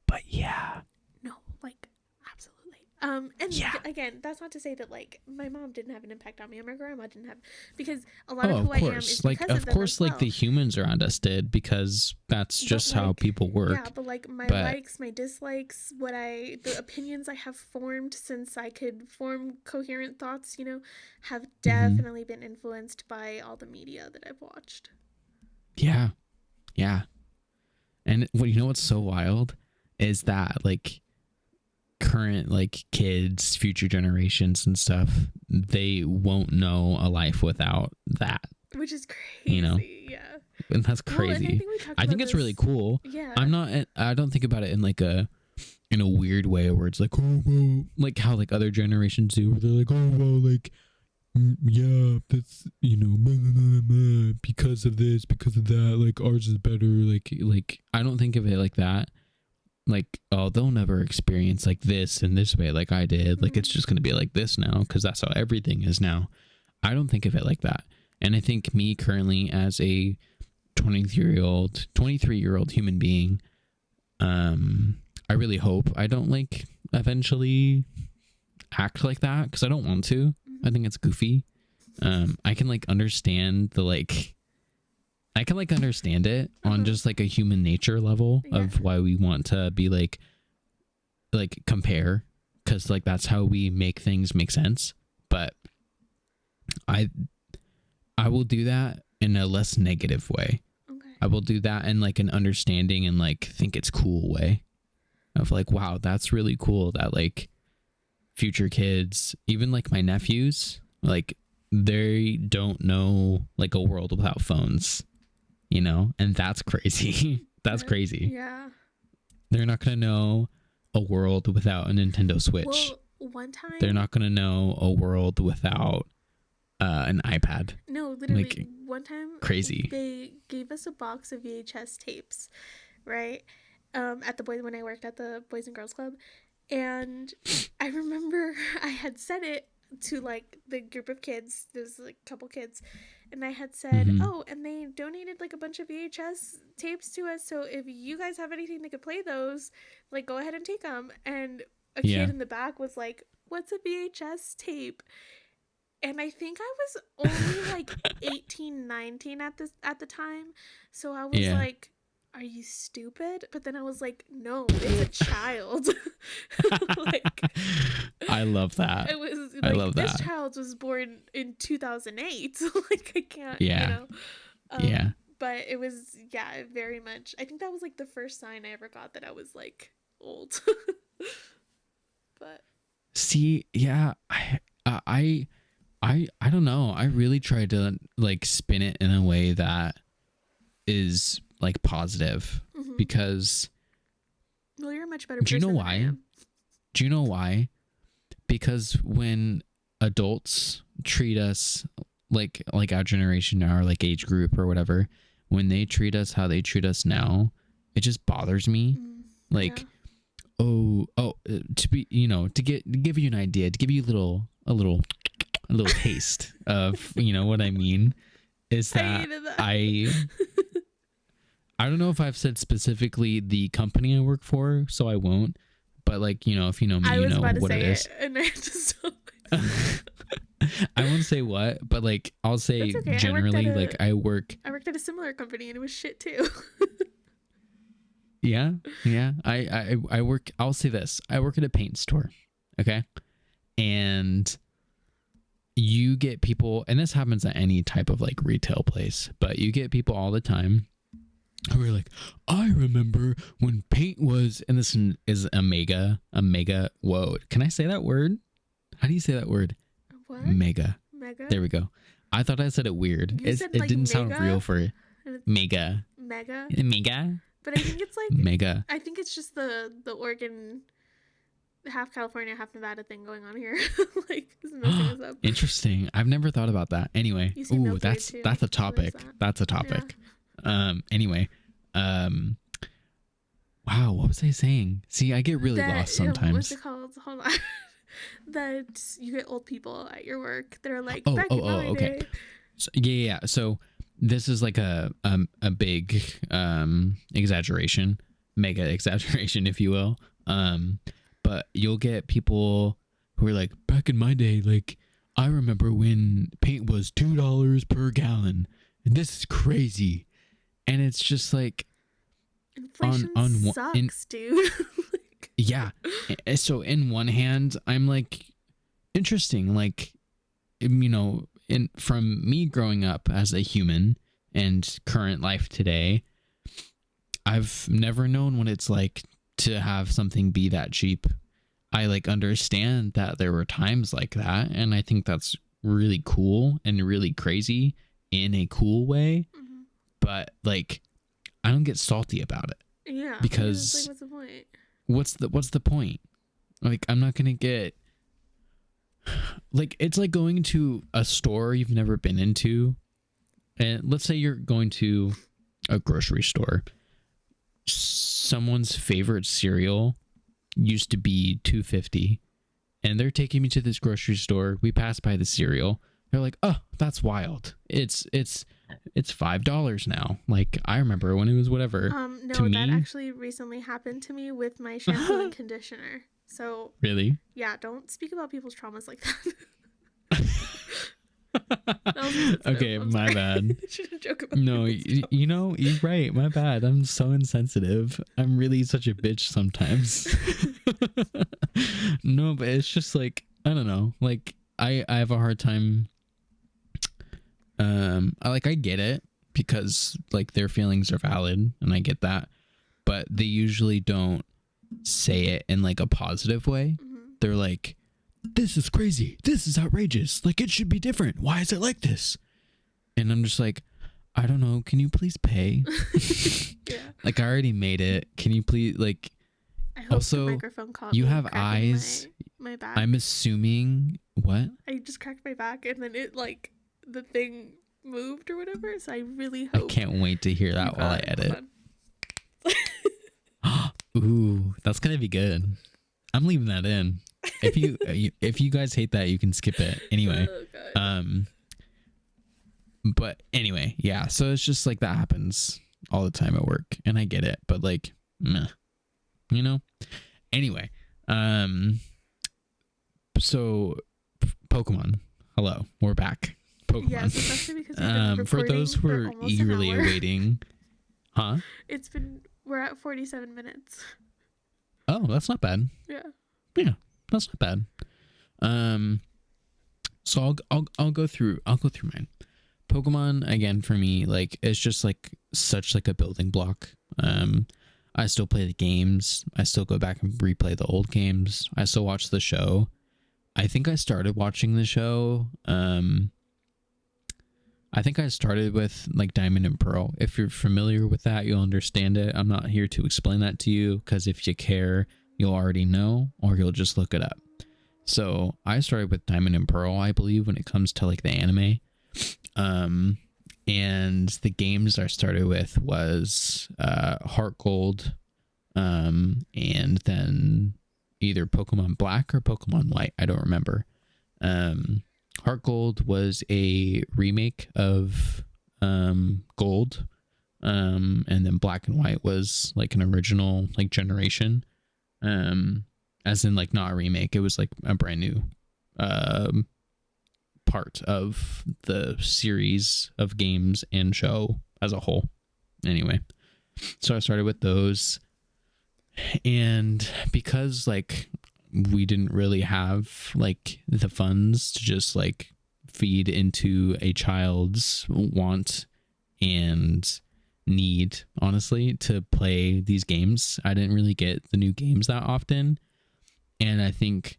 But yeah. No, like absolutely. And Yeah. again, that's not to say that like my mom didn't have an impact on me or my grandma didn't have, because a lot Oh, of of who I am is course. Like, because of of them course, as like the well. humans around us did, because that's But just how like, people yeah, work. but like my But, likes, my dislikes, the opinions I have formed since I could form coherent thoughts, have mhm. definitely been influenced by all the media that I've watched. Yeah. Yeah. And what you know what's so wild is that like current like kids, future generations and stuff, they won't know a life without that, Which is you know? crazy, yeah. And that's Well, and I crazy. think we talked I about think it's really this. cool. Yeah. I don't think about it in like in a weird way where it's like, oh well, like how like other generations do, where they're like, oh well, like yeah, that's blah, blah, blah, blah, because of this, because of that, like ours is better, like I don't think of it like that, like, oh, they'll never experience like this in this way like I did, like it's Mm-hmm. just going to be like this now because that's how everything is now. I don't think of it like that. And I think me currently as a 23-year old human being, I really hope I don't like eventually act like that, because I don't want to. I Mm-hmm. think it's goofy. I can like understand the like I can like understand it on Uh-huh. just like a human nature level Yeah. of why we want to be like compare, because like that's how we make things make sense. But I I will do that in a less negative way. Okay. I will do that in like an understanding and like think it's cool way of like, wow, that's really cool that like future kids, even like my nephews, like they don't know like a world without phones, and that's crazy. That's crazy. Yeah. They're not going to know a world without a Nintendo Switch. Well, one They're time, not going to know a world without an iPad. no, literally, Like, one time crazy. they gave us a box of VHS tapes, right? At the boys when I worked at the Boys and Girls Club, and I remember I had said it to like the group of kids. There's like a couple kids, and I had said, Mm-hmm. "Oh, and they donated like a bunch of VHS tapes to us. So if you guys have anything that could play those, like go ahead and take them." And a kid Yeah. in the back was like, "What's a VHS tape?" And I think I was only like 18, 19 at the time. So I was Yeah. like, are you stupid? But then I was like, no, it's a child. Like, I love that. it was I like love this that. child was born in 2008. Like I can't, Yeah. Yeah. but it was, yeah, very much. I think that was like the first sign I ever got that I was like old. But See, yeah, I don't know. I really tried to like spin it in a way that is like positive, mhm. because Well, you're a much better do you know person than I why? am. Do you know why? Because when adults treat us like our generation, our like age group or whatever, when they treat us how they treat us now, it just bothers me. Mm, yeah. Like, to be, to give you an idea, to give you a little taste of what I mean, is I that hated that. I don't know if I've said specifically the company I work for, so I won't. But like, if you know me, I you was know about to what say it is. and I had to stop. I won't say what, but like I'll say That's okay. generally, like I work. I worked at a similar company and it was shit too. Yeah, yeah. I work. I'll say this. I work at a paint store. Okay, and you get people, and this happens at any type of like retail place, but you get people all the time who are like, I remember when paint was, and this is a mega. Whoa, can I say that word? How do you say that word? What? Mega. Mega? There we go. I thought I said it weird. You said It like didn't sound mega? real for And it's mega. mega? Mega. But I think it's like Mega. I think it's just the Oregon half California, half Nevada thing going on here. Like is messing us up. Interesting. I've never thought about that. Anyway, You say ooh, milk weird that's too. a So there's topic. that. That's a topic. Anyway, um, wow, what was I saying? See, I get really lost What's sometimes. it called? Hold on. that you get old people at your work that are like, Oh, back oh, in oh, my okay. day. So, yeah. So this is like a big exaggeration, mega exaggeration, if you will. But you'll get people who are like, back in my day, like I remember when paint was $2 per gallon, and this is crazy. And it's just like Inflation on one in sucks, dude. Like, yeah. So in one hand, I'm like, interesting, like, in from me growing up as a human and current life today, I've never known what it's like to have something be that cheap. I like understand that there were times like that, and I think that's really cool and really crazy in a cool way, mhm. but like I don't get salty about it Yeah, because it's like, because what's the point? what's the point? Like I'm not going to get, like, it's like going to a store you've never been into, and let's say you're going to a grocery store. Someone's favorite cereal used to be 250, and they're taking me to this grocery store. We pass by the cereal. They're like, "Oh, that's wild. It's $5 now." Like I remember when it was whatever. To No, that me, actually recently happened to me with my shampoo and conditioner. So, really. yeah, don't speak about people's traumas like that. That was insensitive. Okay, I'm my sorry. bad. I shouldn't joke about No, people's traumas. you're right. My bad. I'm so insensitive. I'm really such a bitch sometimes. No, but it's just like, I don't know. Like I have a hard time. I get it because like their feelings are valid, and I get that, but they usually don't say it in like a positive way. Mhm. They're like, "This is crazy. This is outrageous. Like it should be different. Why is it like this?" And I'm just like, I don't know. Can you please pay? Yeah. Like I already made it. Can you please, like, I hope the also microphone caught you me have cracking eyes. my back. I'm assuming what? I just cracked my back and then it like the thing moved or whatever. So I really I hope can't wait to hear you that while I caught. edit. Hold on. Ooh, that's gonna be good. I'm leaving that in. If you if you guys hate that, you can skip it. Anyway, Oh, God. but anyway, yeah. So it's just like that happens all the time at work, and I get it. But like, meh, you know. Anyway, so Pokemon. Hello, we're back. Pokemon. Yes, especially because we've been For recording those who for are almost an eagerly hour. awaiting, huh? We're at 47 minutes. Oh, that's not bad. Yeah. Yeah, that's not bad. So I'll go through mine. Pokemon again for me, like it's just like such like a building block. I still play the games. I still go back and replay the old games. I still watch the show. I think I started watching the show. I think I started with like Diamond and Pearl. If you're familiar with that, you'll understand it. I'm not here to explain that to you because if you care, you'll already know or you'll just look it up. So I started with Diamond and Pearl, I believe, when it comes to like the anime. And the games I started with was Heart Gold, and then either Pokemon Black or Pokemon White. I don't remember. Heart Gold was a remake of Gold, and then Black and White was like an original like generation, as in like not a remake. It was like a brand new part of the series of games and show as a whole. Anyway, so I started with those, and because like we didn't really have like the funds to just like feed into a child's want and need, honestly, to play these games, I didn't really get the new games that often. And I think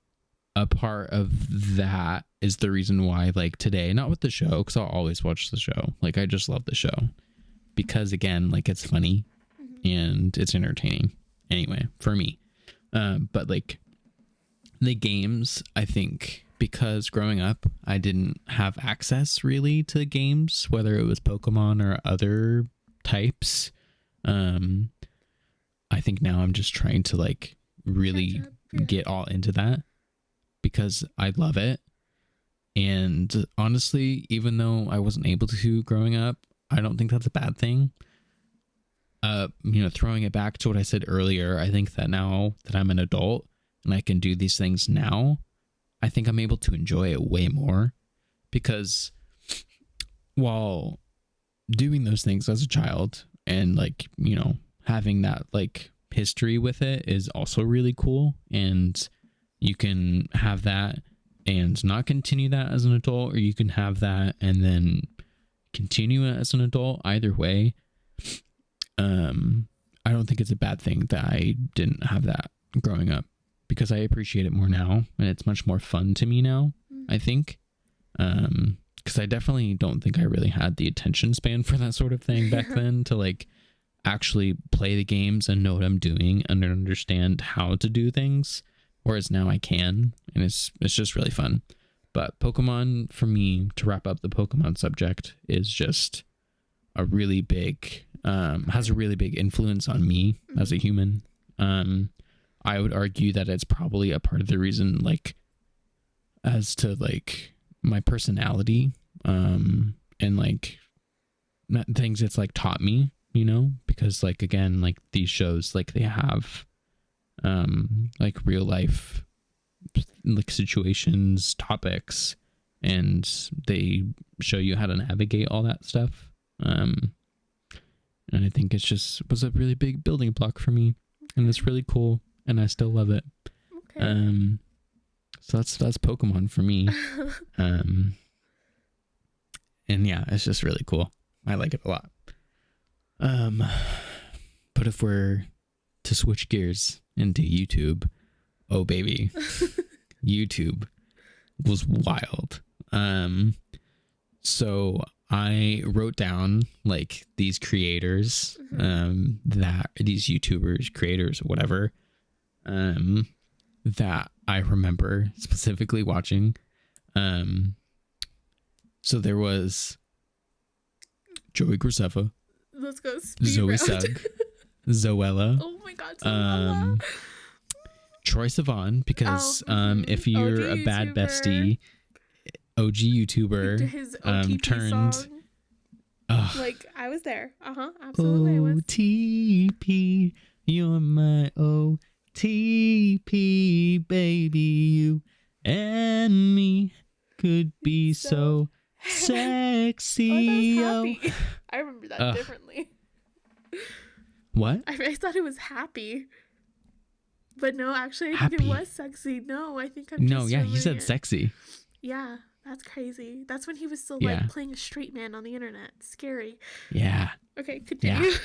a part of that is the reason why like today, not with the show, because I'll always watch the show, like I just love the show because again, like it's funny and it's entertaining anyway for me. But like the games, I think because growing up I didn't have access really to games, whether it was Pokemon or other types. I think now I'm just trying to like really Catch up, yeah. get all into that. because I love it. And honestly, even though I wasn't able to growing up, I don't think that's a bad thing. Throwing it back to what I said earlier, I think that now that I'm an adult and I can do these things now, I think I'm able to enjoy it way more, because while doing those things as a child and like, having that like history with it is also really cool, and you can have that and not continue that as an adult, or you can have that and then continue it as an adult. Either way, I don't think it's a bad thing that I didn't have that growing up, because I appreciate it more now and it's much more fun to me now, I think. Because I definitely don't think I really had the attention span for that sort of thing back then, to like actually play the games and know what I'm doing and understand how to do things, whereas now I can, and it's just really fun. But Pokemon, for me, to wrap up the Pokemon subject, is just a really big has a really big influence on me as a human. I would argue that it's probably a part of the reason, like, as to like my personality, and like things it's like taught me, because like, again, like these shows, like they have like real life like situations, topics, and they show you how to navigate all that stuff. And I think it's just was a really big building block for me, and it's really cool, and I still love it. Okay. So that's Pokemon for me. And yeah, it's just really cool. I like it a lot. But if we're to switch gears into YouTube, oh baby, YouTube was wild. So I wrote down like these creators, that these YouTubers, creators, whatever, that I remember specifically watching. So there was Joey Graceffa. Let's go. Zoe Sugg. Zoella. Oh my god, Zoella. Troye Sivan, because if you're a bad bestie, OG YouTuber, his OTP turned song. Like, I was there. Absolutely. OTP, you're my OTP, baby. You and me could be so sexy. Oh, that was happy. I remember that differently. What? I thought it was happy. But no, actually, I think it was sexy. No, I think I'm just No, yeah, he said sexy. Yeah, that's crazy. That's when he was still like playing a straight man on the internet. Scary. Yeah. Okay, continue. Yeah.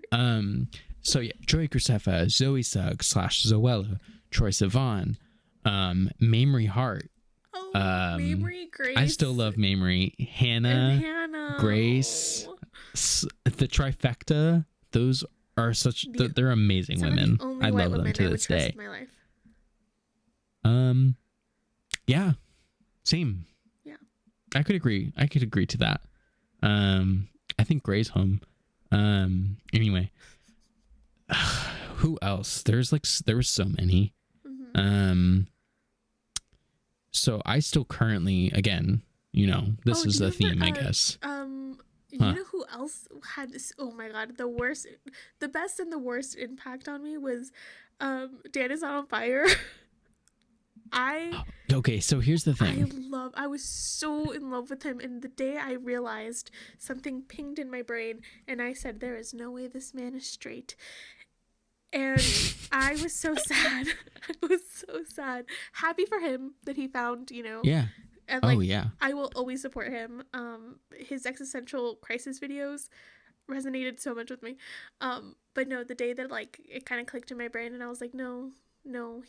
Sorry. So yeah, Joey Graceffa, Zoe Sugg / Zoella, Troye Sivan, Mamrie Hart. Oh, Mamrie, Grace. I still love Mamrie. Hannah. Grace. The trifecta. Those are such. They're amazing women. I love them to this day. My life. Yeah. Same. Yeah. I could agree to that. I think Gray's home. Anyway. Who else? There were so many. So I still currently, again, this is a theme, I guess. You know who else had this? Oh my god, the best and the worst impact on me was Dan Is Not on Fire. Okay, so here's the thing. I was so in love with him, and the day I realized, something pinged in my brain, and I said, there is no way this man is straight. And I was so sad. I was so sad. Happy for him that he found, Yeah. And I will always support him. His existential crisis videos resonated so much with me. But no, the day that it kind of clicked in my brain, and I was like, no,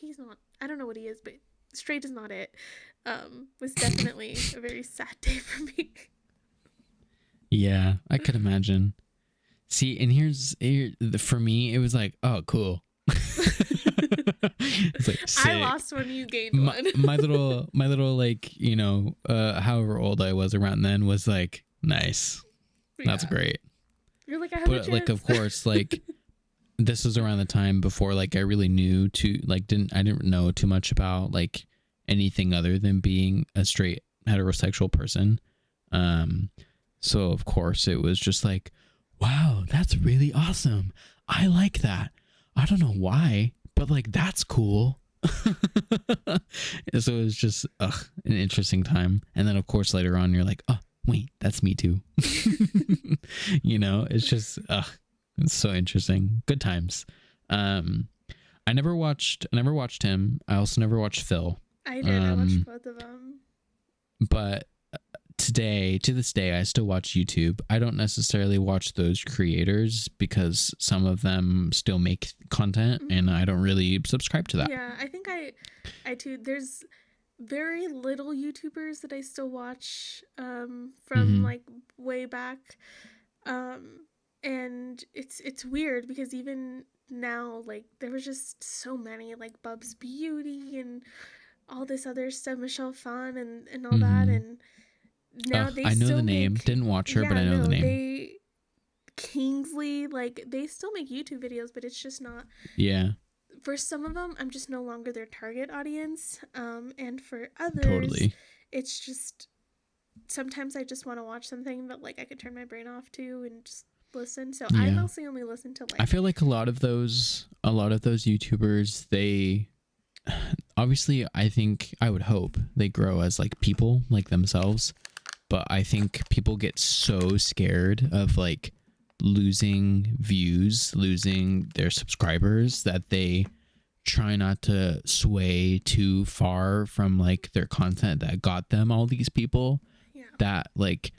he's not. I don't know what he is, but straight is not it. Was definitely a very sad day for me. Yeah, I could imagine. See, and here for me, it was like, oh, cool. It's like, sick. I lost one, you gained one. my little however old I was around then was like, nice. That's great. You're like, I have a chance. Of course, this was around the time before I really knew I didn't know too much about anything other than being a straight heterosexual person. So of course it was just like, wow, that's really awesome. I like that. I don't know why, but like that's cool. So it was just an interesting time. And then of course later on you're like, oh wait, that's me too. It's just it's so interesting. Good times. I never watched him. I also never watched Phil. I did. I watched both of them. But to this day, I still watch YouTube. I don't necessarily watch those creators because some of them still make content, and I don't really subscribe to that. Yeah, I think I too. There's very little YouTubers that I still watch from like way back, and it's weird because even now, like, there was just so many, like Bub's Beauty and all this other stuff, Michelle Phan and all that, and now they I know still the name. make, Didn't watch her, but I know the name. They Kingsley, like, they still make YouTube videos, but it's just not. Yeah. For some of them, I'm just no longer their target audience, and for others, Totally. It's just sometimes I just want to watch something that like I could turn my brain off to and just listen. So I mostly only listen to like. I feel like a lot of those YouTubers, they obviously, I would hope they grow as like people like themselves, but I think people get so scared of like losing views, losing their subscribers, that they try not to sway too far from like their content that got them all these people. That like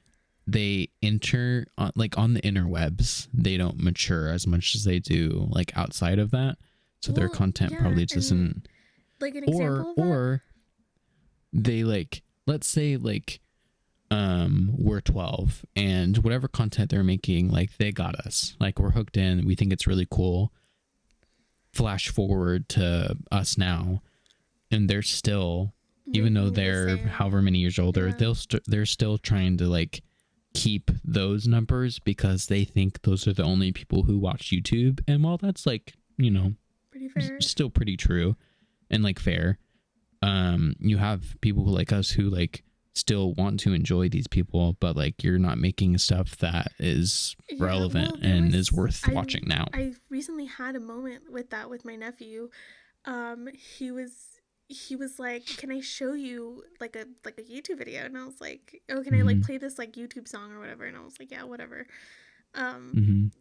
they enter on, like on the interwebs, they don't mature as much as they do like outside of that, so their content probably doesn't. Like an example of that? Or they like, let's say like we're 12 and whatever content they're making, like they got us, like we're hooked in, we think it's really cool. Flash forward to us now, and they're still, even though they're however many years older, they're still trying to like keep those numbers because they think those are the only people who watch YouTube. And while that's like, pretty fair, still pretty true and like fair, you have people like us who like still want to enjoy these people, but like you're not making stuff that is relevant and is worth watching now. I recently had a moment with that with my nephew. He was like, can I show you like a YouTube video? And I was like, oh, can I like play this like YouTube song or whatever? And I was like, yeah, whatever. And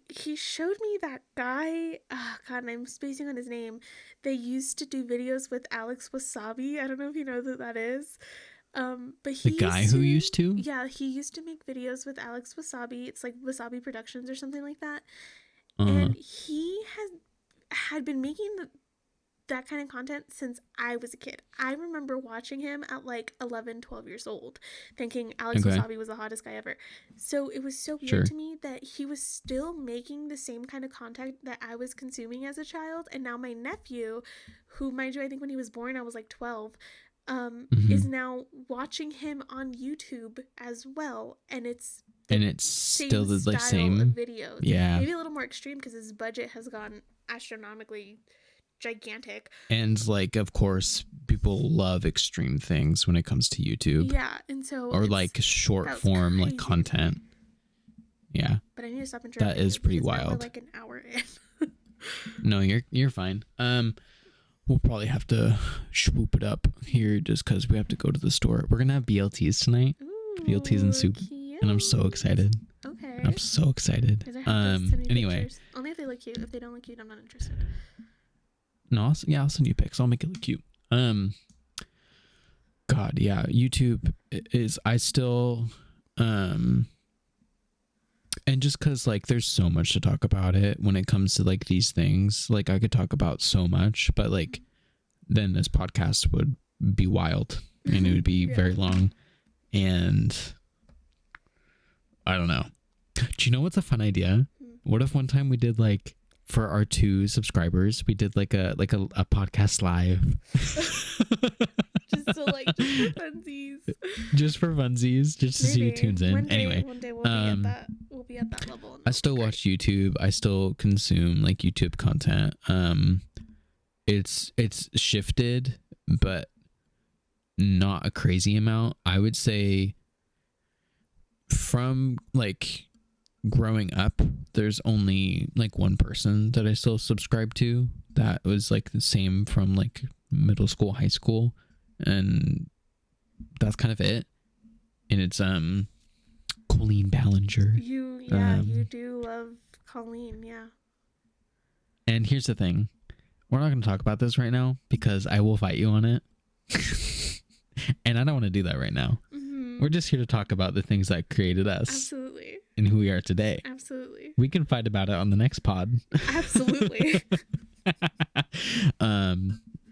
he showed me that guy, oh god, and I'm spacing on his name. They used to do videos with Alex Wasabi. I don't know if you know who that is. But he, the guy who used to? Yeah, he used to make videos with Alex Wasabi. It's like Wasabi Productions or something like that. And he had been making that kind of content since I was a kid. I remember watching him at like 11, 12 years old, thinking Alex Wasabi was the hottest guy ever. So it was so weird to me that he was still making the same kind of content that I was consuming as a child. And now my nephew, who, mind you, I think when he was born, I was like 12, is now watching him on YouTube as well. And it's still the like same videos. Yeah. Maybe a little more extreme because his budget has gone astronomically gigantic, and like of course people love extreme things when it comes to YouTube, and so or like short form like content. But I need to stop interrupting. That is pretty wild. We're like an hour in. No, you're fine. We'll probably have to swoop it up here just because we have to go to the store. We're gonna have BLTs tonight. Ooh, BLTs and soup. cute. And I'm so excited. Okay, I'm so excited. Anyway, pictures. Only if they look cute. If they don't look cute, I'm not interested. No, I'll send you pics. I'll make it look cute. God, yeah, YouTube is, I still, and just cause like there's so much to talk about it when it comes to like these things, like I could talk about so much, but like then this podcast would be wild and it would be very long, and I don't know. Do you know what's a fun idea? What if one time we did like, for our 2 subscribers, we did like a podcast live. just for funsies. Just for funsies, just to see who tunes in. Anyway, one day we'll be at that level. I still watch YouTube. I still consume like YouTube content. It's shifted, but not a crazy amount. I would say from like growing up, there's only like one person that I still subscribe to that was like the same from like middle school, high school, and that's kind of it. And it's Colleen Ballinger. You do love Colleen, yeah. And here's the thing. We're not going to talk about this right now because I will fight you on it. And I don't want to do that right now. We're just here to talk about the things that created us. Absolutely. And who we are today. Absolutely. We can fight about it on the next pod. Absolutely.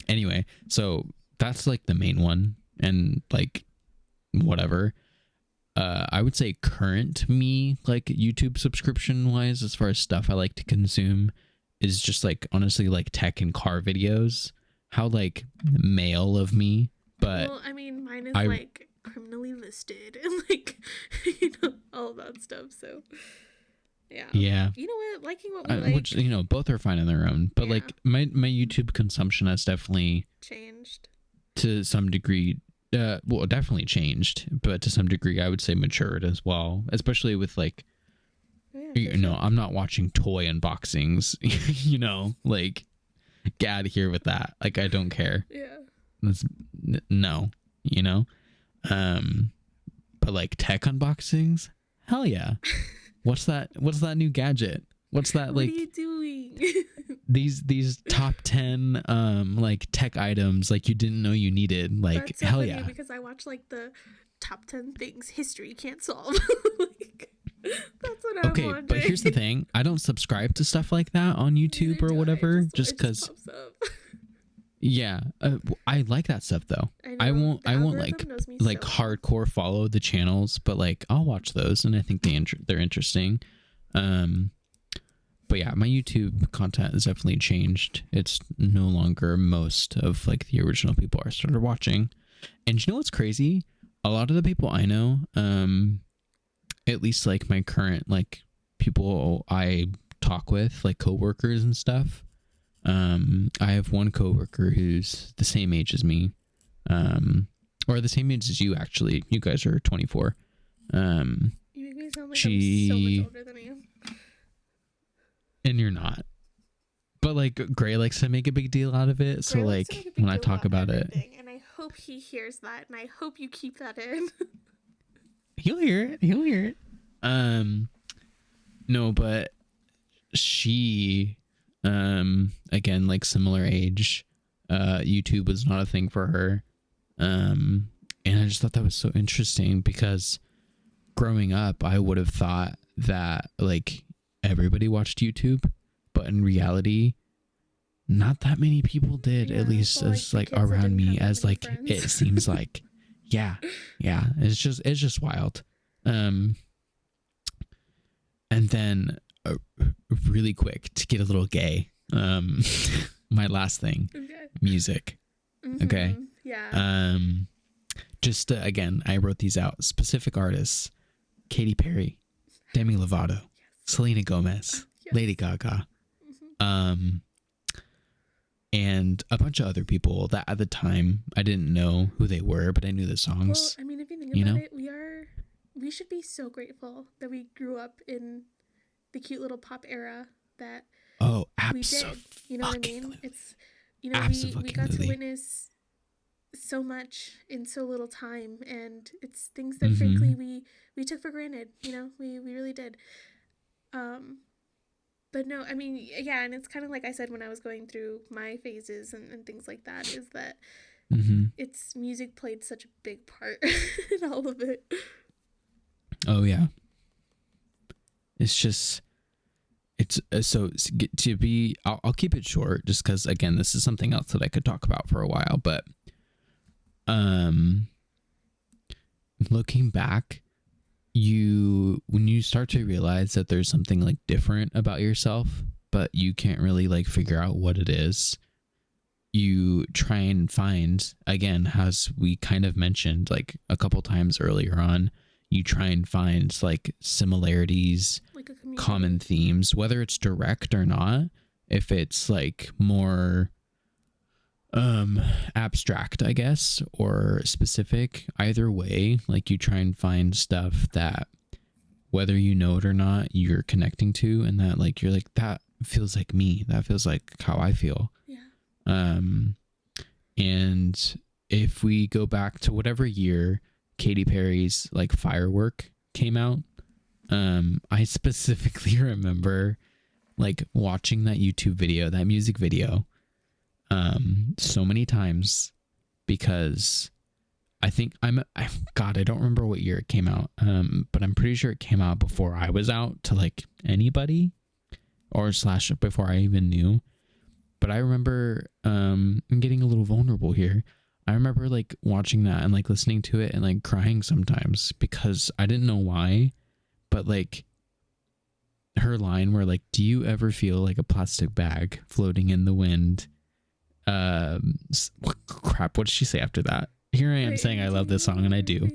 Anyway, so that's like the main one. And like whatever. I would say current me, like YouTube subscription wise, as far as stuff I like to consume, is just like honestly like tech and car videos. How like male of me, but well, I mean, mine is like criminally listed and like all that stuff. So yeah. You know what? Liking what we like, which both are fine on their own. But like my YouTube consumption has definitely changed to some degree. Well, definitely changed, but to some degree, I would say matured as well. Especially with like, I'm not watching toy unboxings. Like, get out of here with that. Like, I don't care. Yeah. That's no. But like tech unboxings, hell yeah. What's that new gadget? What's that like? What are you doing? these top 10 like tech items like you didn't know you needed. Like, that's so hell funny yeah. Because I watch like the top 10 things history can't solve. Like, that's what I'm wondering. But here's the thing. I don't subscribe to stuff like that on YouTube or whatever just because. Yeah, I like that stuff though. I won't like hardcore follow the channels, but like I'll watch those and I think they're interesting. But yeah, my YouTube content has definitely changed. It's no longer most of like the original people I started watching. And you know what's crazy? A lot of the people I know, at least like my current like people I talk with, like coworkers and stuff. I have one coworker who's the same age as me, or the same age as you. Actually, you guys are 24. You make me sound like I'm so much older than you. And you're not. But like Gray likes to make a big deal out of it. So like when I talk about it, and I hope he hears that, and I hope you keep that in. He'll hear it. No, but she. Again, like similar age, YouTube was not a thing for her. And I just thought that was so interesting because growing up, I would have thought that like everybody watched YouTube, but in reality, not that many people did, at least as like around me, as like it seems like. Yeah. It's just wild. And then really quick to get a little gay, my last thing, music. Okay. Yeah. Just again, I wrote these out. Specific artists: Katy Perry, Demi Lovato, Selena Gomez, Lady Gaga, and a bunch of other people that at the time I didn't know who they were, but I knew the songs. Well, I mean, if you think about it, we should be so grateful that we grew up in the cute little pop era that we did. You know what I mean? It's we got to witness so much in so little time, and it's things that frankly we took for granted. We really did. But no, I mean, yeah, and it's kind of like I said when I was going through my phases and things like that, is that it's music played such a big part in all of it. Oh yeah. It's just, so to be, I'll keep it short just because, again, this is something else that I could talk about for a while, but looking back, when you start to realize that there's something like different about yourself, but you can't really like figure out what it is, you try and find, again, as we kind of mentioned like a couple times earlier on, you try and find like similarities, like common themes, whether it's direct or not. If it's like more um abstract, I guess, or specific. Either way, like you try and find stuff that, whether you know it or not, you're connecting to, and that like you're like, that feels like me, that feels like how I feel. Yeah. um and if we go back to whatever year Katy Perry's like Firework came out, I specifically remember like watching that YouTube video, that music video, so many times, because God, I don't remember what year it came out, but I'm pretty sure it came out before I was out to like anybody, or slash before I even knew. But I remember, I'm getting a little vulnerable here. I remember like watching that and like listening to it and like crying sometimes because I didn't know why, but like her line where like, do you ever feel like a plastic bag floating in the wind? Crap, what did she say after that? Here I am saying I love this song, and I do.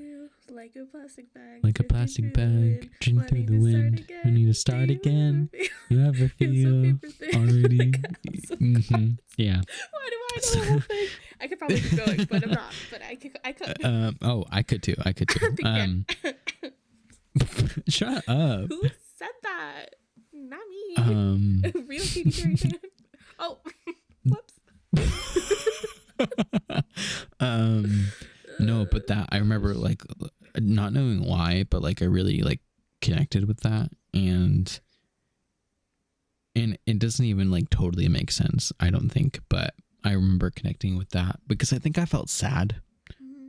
Like a plastic bag. Like a plastic bag drifting through the wind. I need to start again. You ever feel already? Yeah. Why do I know the whole thing? I could probably keep going, but I'm not. But I could. Oh, I could too. Shut up. Who said that? Not me. Real Katy Perry fan. Oh, whoops. No, but that I remember like not knowing why, but like I really like connected with that, and it doesn't even like totally make sense, I don't think, but I remember connecting with that because I think I felt sad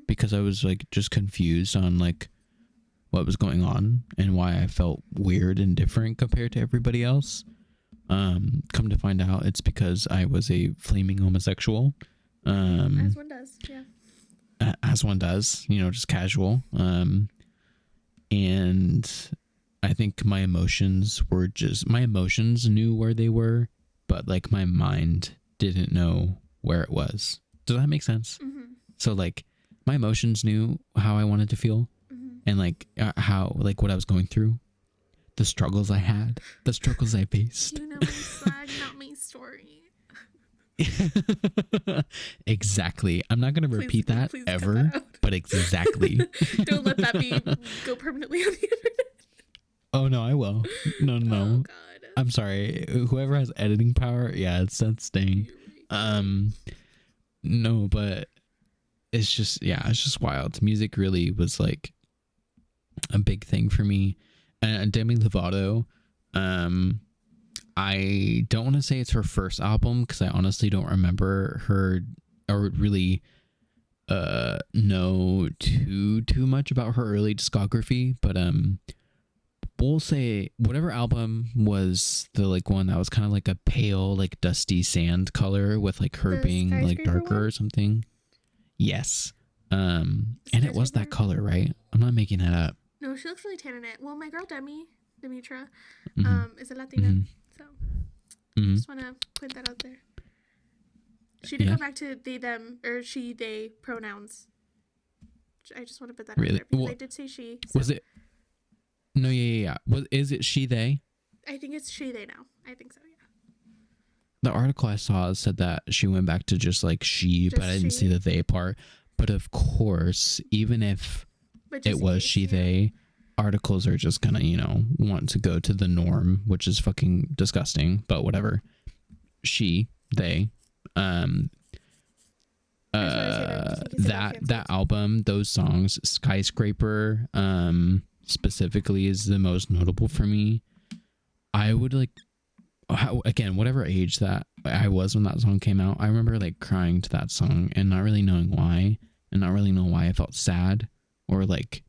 because I was like just confused on like what was going on and why I felt weird and different compared to everybody else. Come to find out, it's because I was a flaming homosexual. As one does, yeah. As one does, you know, just casual. And I think my emotions knew where they were, but like my mind didn't know where it was. Does that make sense? Mm-hmm. So like my emotions knew how I wanted to feel, and like how, like what I was going through, the struggles I had, the struggles I faced. You know my swag, not my story. Exactly. I'm not going to repeat that ever, but exactly. Don't let that go permanently on the internet. Oh no, I will. No. Oh God. I'm sorry. Whoever has editing power, yeah, that's staying. No, but it's just wild. Music really was like a big thing for me. And Demi Lovato, I don't want to say it's her first album because I honestly don't remember her or really know too much about her early discography, but we'll say whatever album was the like one that was kind of like a pale like dusty sand color with like her being like darker one? Or something. Yes. And it was that color, right? I'm not making that up. No, she looks really tan in it. Well, my girl Demetra, is a Latina, so just want to put that out there. She did go back to they, them, or she, they pronouns. I just want to put that out there because I did say she. So. Was it? No, yeah. Is it she, they? I think it's she, they now. I think so, yeah. The article I saw said that she went back to just like she, but I didn't see the they part. But of course, even if it was she, they, articles are just gonna, you know, want to go to the norm, which is fucking disgusting, but whatever. She, they, that album, those songs, Skyscraper, specifically is the most notable for me. I would like, again, whatever age that I was when that song came out, I remember like crying to that song and not really knowing why, and not really know why I felt sad or like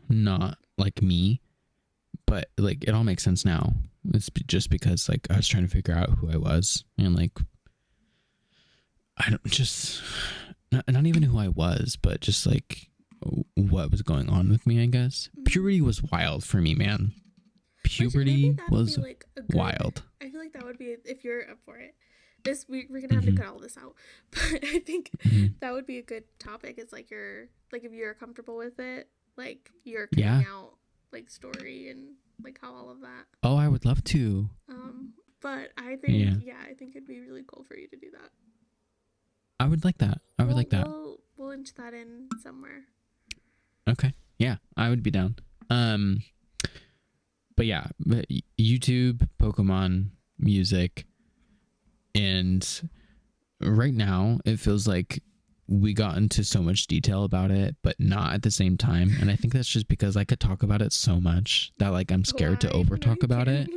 not like me, but like it all makes sense now. It's just because like I was trying to figure out who I was, and like I don't just not even who I was, but just like what was going on with me, I guess. Puberty was wild for me, man. Puberty was like wild. I feel like that would be, if you're up for it. We're gonna have to cut all this out, but I think that would be a good topic. It's like if you're comfortable with it, like your coming out like story and like how all of that. Oh, I would love to. But I think I think it'd be really cool for you to do that. I would like that. I would like that. We'll inch that in somewhere. Okay. Yeah, I would be down. But yeah, YouTube, Pokemon, music, and right now it feels like we got into so much detail about it, but not at the same time. And I think that's just because I could talk about it so much that like I'm scared to over talk about it.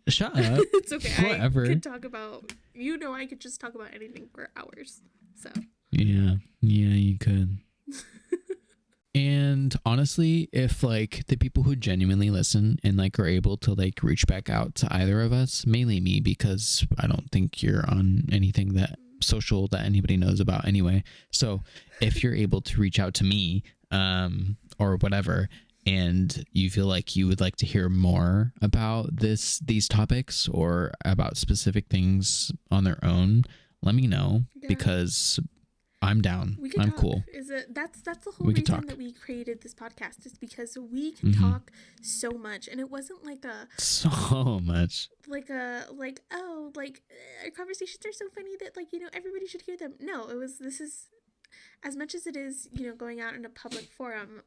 Shut up. It's okay. Whatever. I could talk about, I could just talk about anything for hours. So yeah, you could. And honestly, if like the people who genuinely listen and like are able to like reach back out to either of us, mainly me, because I don't think you're on anything that social that anybody knows about anyway. So if you're able to reach out to me, or whatever, and you feel like you would like to hear more about these topics or about specific things on their own, let me know, because I'm down. I'm talk. cool. That's the whole reason that we created this podcast, is because we can talk so much, and it wasn't like so much our conversations are so funny that everybody should hear them. No, this is as much as it is going out in a public forum.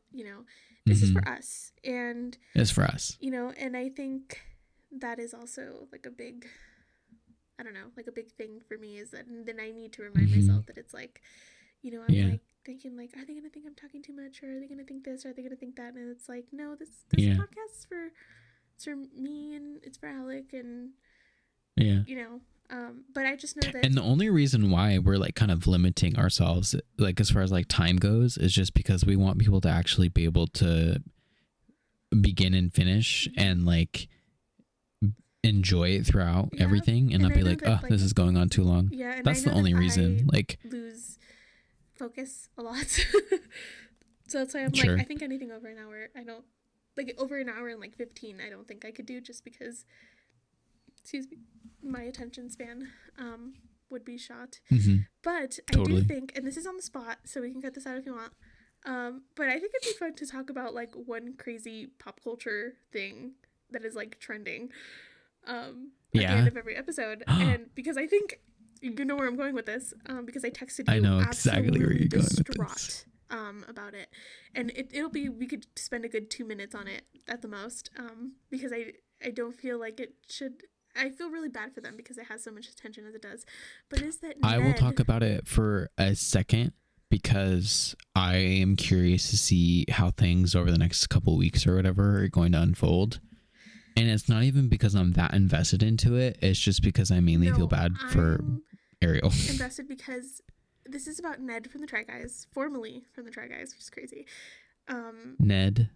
This is for us, and it's for us. And I think that is also like a big. I don't know, like a big thing for me is that then I need to remind myself that it's like, I'm like thinking like, are they going to think I'm talking too much, or are they going to think this, or are they going to think that? And it's like, no, this podcast is for me, and it's for Alec, and but I just know that. And the only reason why we're like kind of limiting ourselves, like as far as like time goes, is just because we want people to actually be able to begin and finish and like enjoy it throughout everything, and not be like, oh, this is going on too long. Yeah, and that's the only reason. Like, lose focus a lot. So that's why I'm like, I think anything over an hour, I don't like over an hour and like 15. I don't think I could do, just because, excuse me, my attention span would be shot. But totally. I do think, and this is on the spot, so we can cut this out if you want. But I think it'd be fun to talk about like one crazy pop culture thing that is like trending. At the end of every episode. And because I think you know where I'm going with this, because I texted you. I know exactly where you're going with this. About it, and it'll be, we could spend a good 2 minutes on it at the most, because I don't feel like it should. I feel really bad for them because it has so much attention as it does. But is that I will talk about it for a second, because I am curious to see how things over the next couple weeks or whatever are going to unfold. And it's not even because I'm that invested into it. It's just because I mainly feel bad for Ariel. Invested because this is about Ned from the Try Guys, formerly from the Try Guys, which is crazy. Ned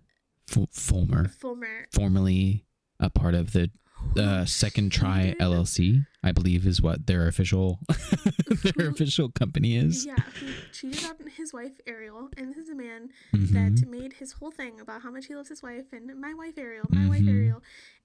Fulmer, formerly a part of the Second Try LLC, I believe is what their official company is. Yeah, who cheated on his wife Ariel, and this is a man that made his whole thing about how much he loves his wife, and my wife Ariel,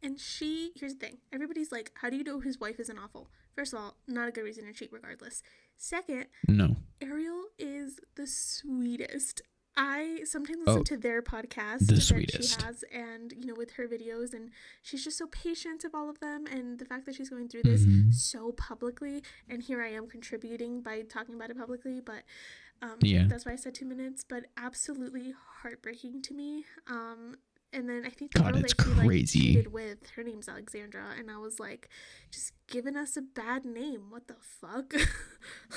and here's the thing, everybody's like, how do you know his wife isn't awful? First of all, not a good reason to cheat regardless. Second, no, Ariel is the sweetest. I sometimes listen to their podcast the sweetest she has, and with her videos, and she's just so patient of all of them, and the fact that she's going through this so publicly, and here I am contributing by talking about it publicly, but that's why I said 2 minutes, but absolutely heartbreaking to me. And then I think the girl that he cheated with, her name's Alexandra, and I was like, just giving us a bad name. What the fuck?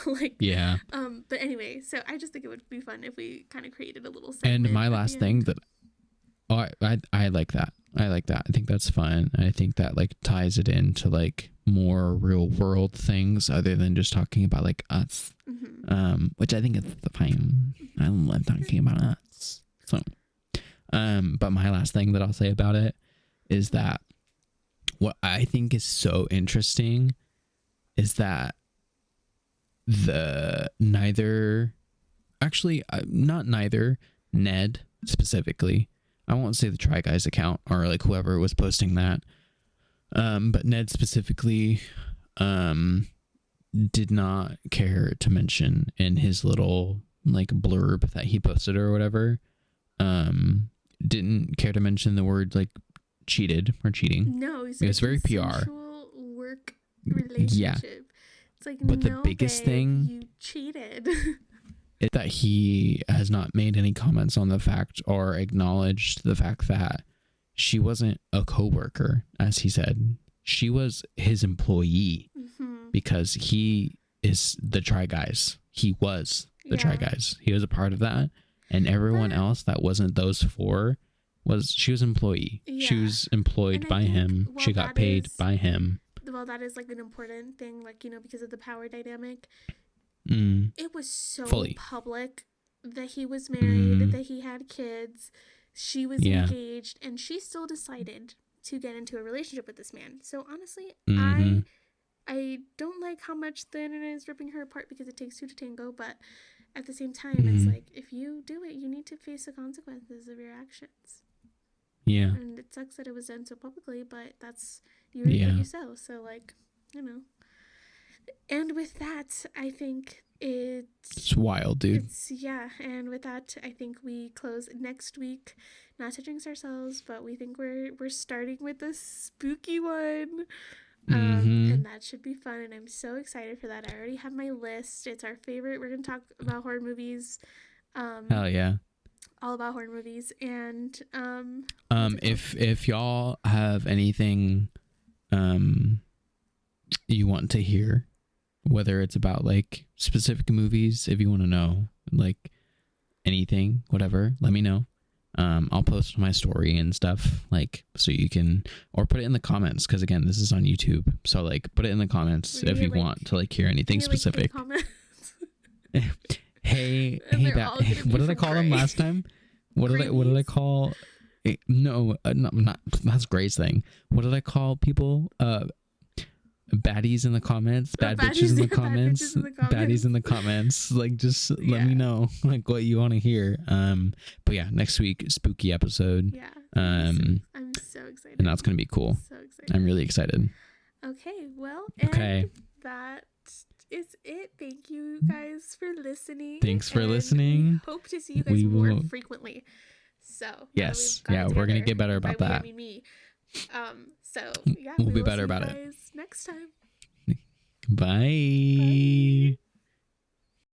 But anyway, so I just think it would be fun if we kind of created a little segment. And my last thing that I like that. I think that's fun. I think that like ties it into like more real world things other than just talking about like us. Which I think is fine. I love talking about us. So but my last thing that I'll say about it is that what I think is so interesting is that not neither Ned specifically, I won't say the Try Guys account or like whoever was posting that, but Ned specifically did not care to mention in his little like blurb that he posted or whatever, didn't care to mention the word like cheated or cheating. No, it was very PR. Work relationship. It's like, But the no, biggest babe, thing you cheated. is that he has not made any comments on the fact or acknowledged the fact that she wasn't a coworker, as he said. She was his employee because he is the Try Guys. He was the Try Guys. He was a part of that. And everyone else that wasn't those four she was employee. Yeah. She was employed by him. She got paid by him. Well, that is like an important thing, like, you know, because of the power dynamic. It was so public that he was married, that he had kids, she was engaged, and she still decided to get into a relationship with this man. So honestly, I don't like how much the internet is ripping her apart because it takes two to tango, but at the same time, it's like, if you do it, you need to face the consequences of your actions. Yeah. And it sucks that it was done so publicly, but that's, you reap what you sow. So, like, you know. And with that, I think it's wild, dude. And with that, I think we close next week. Not to jinx ourselves, but we think we're starting with a spooky one. And that should be fun, and I'm so excited for that. I already have my list. It's our favorite. We're gonna talk about horror movies. Hell yeah. All about horror movies. And if y'all have anything you want to hear, whether it's about like specific movies, if you want to know like anything, whatever, let me know. I'll post my story and stuff, like, so you can, or put it in the comments, because again, this is on YouTube, so like put it in the comments if you want to like hear anything specific. hey, what did I call them last time? What did I call? No, not that's Gray's thing. What did I call people? Baddies in the comments, bitches in the comments, baddies in the comments. Like, just let me know like what you want to hear. But yeah, next week, spooky episode. Yeah. I'm so excited. And that's gonna be cool. So excited. I'm really excited. Okay, well, and that is it. Thank you guys for listening. Thanks for listening. We hope to see you guys more frequently. So yes, we're gonna get better about that. I mean me. So we'll be better about it next time. Bye.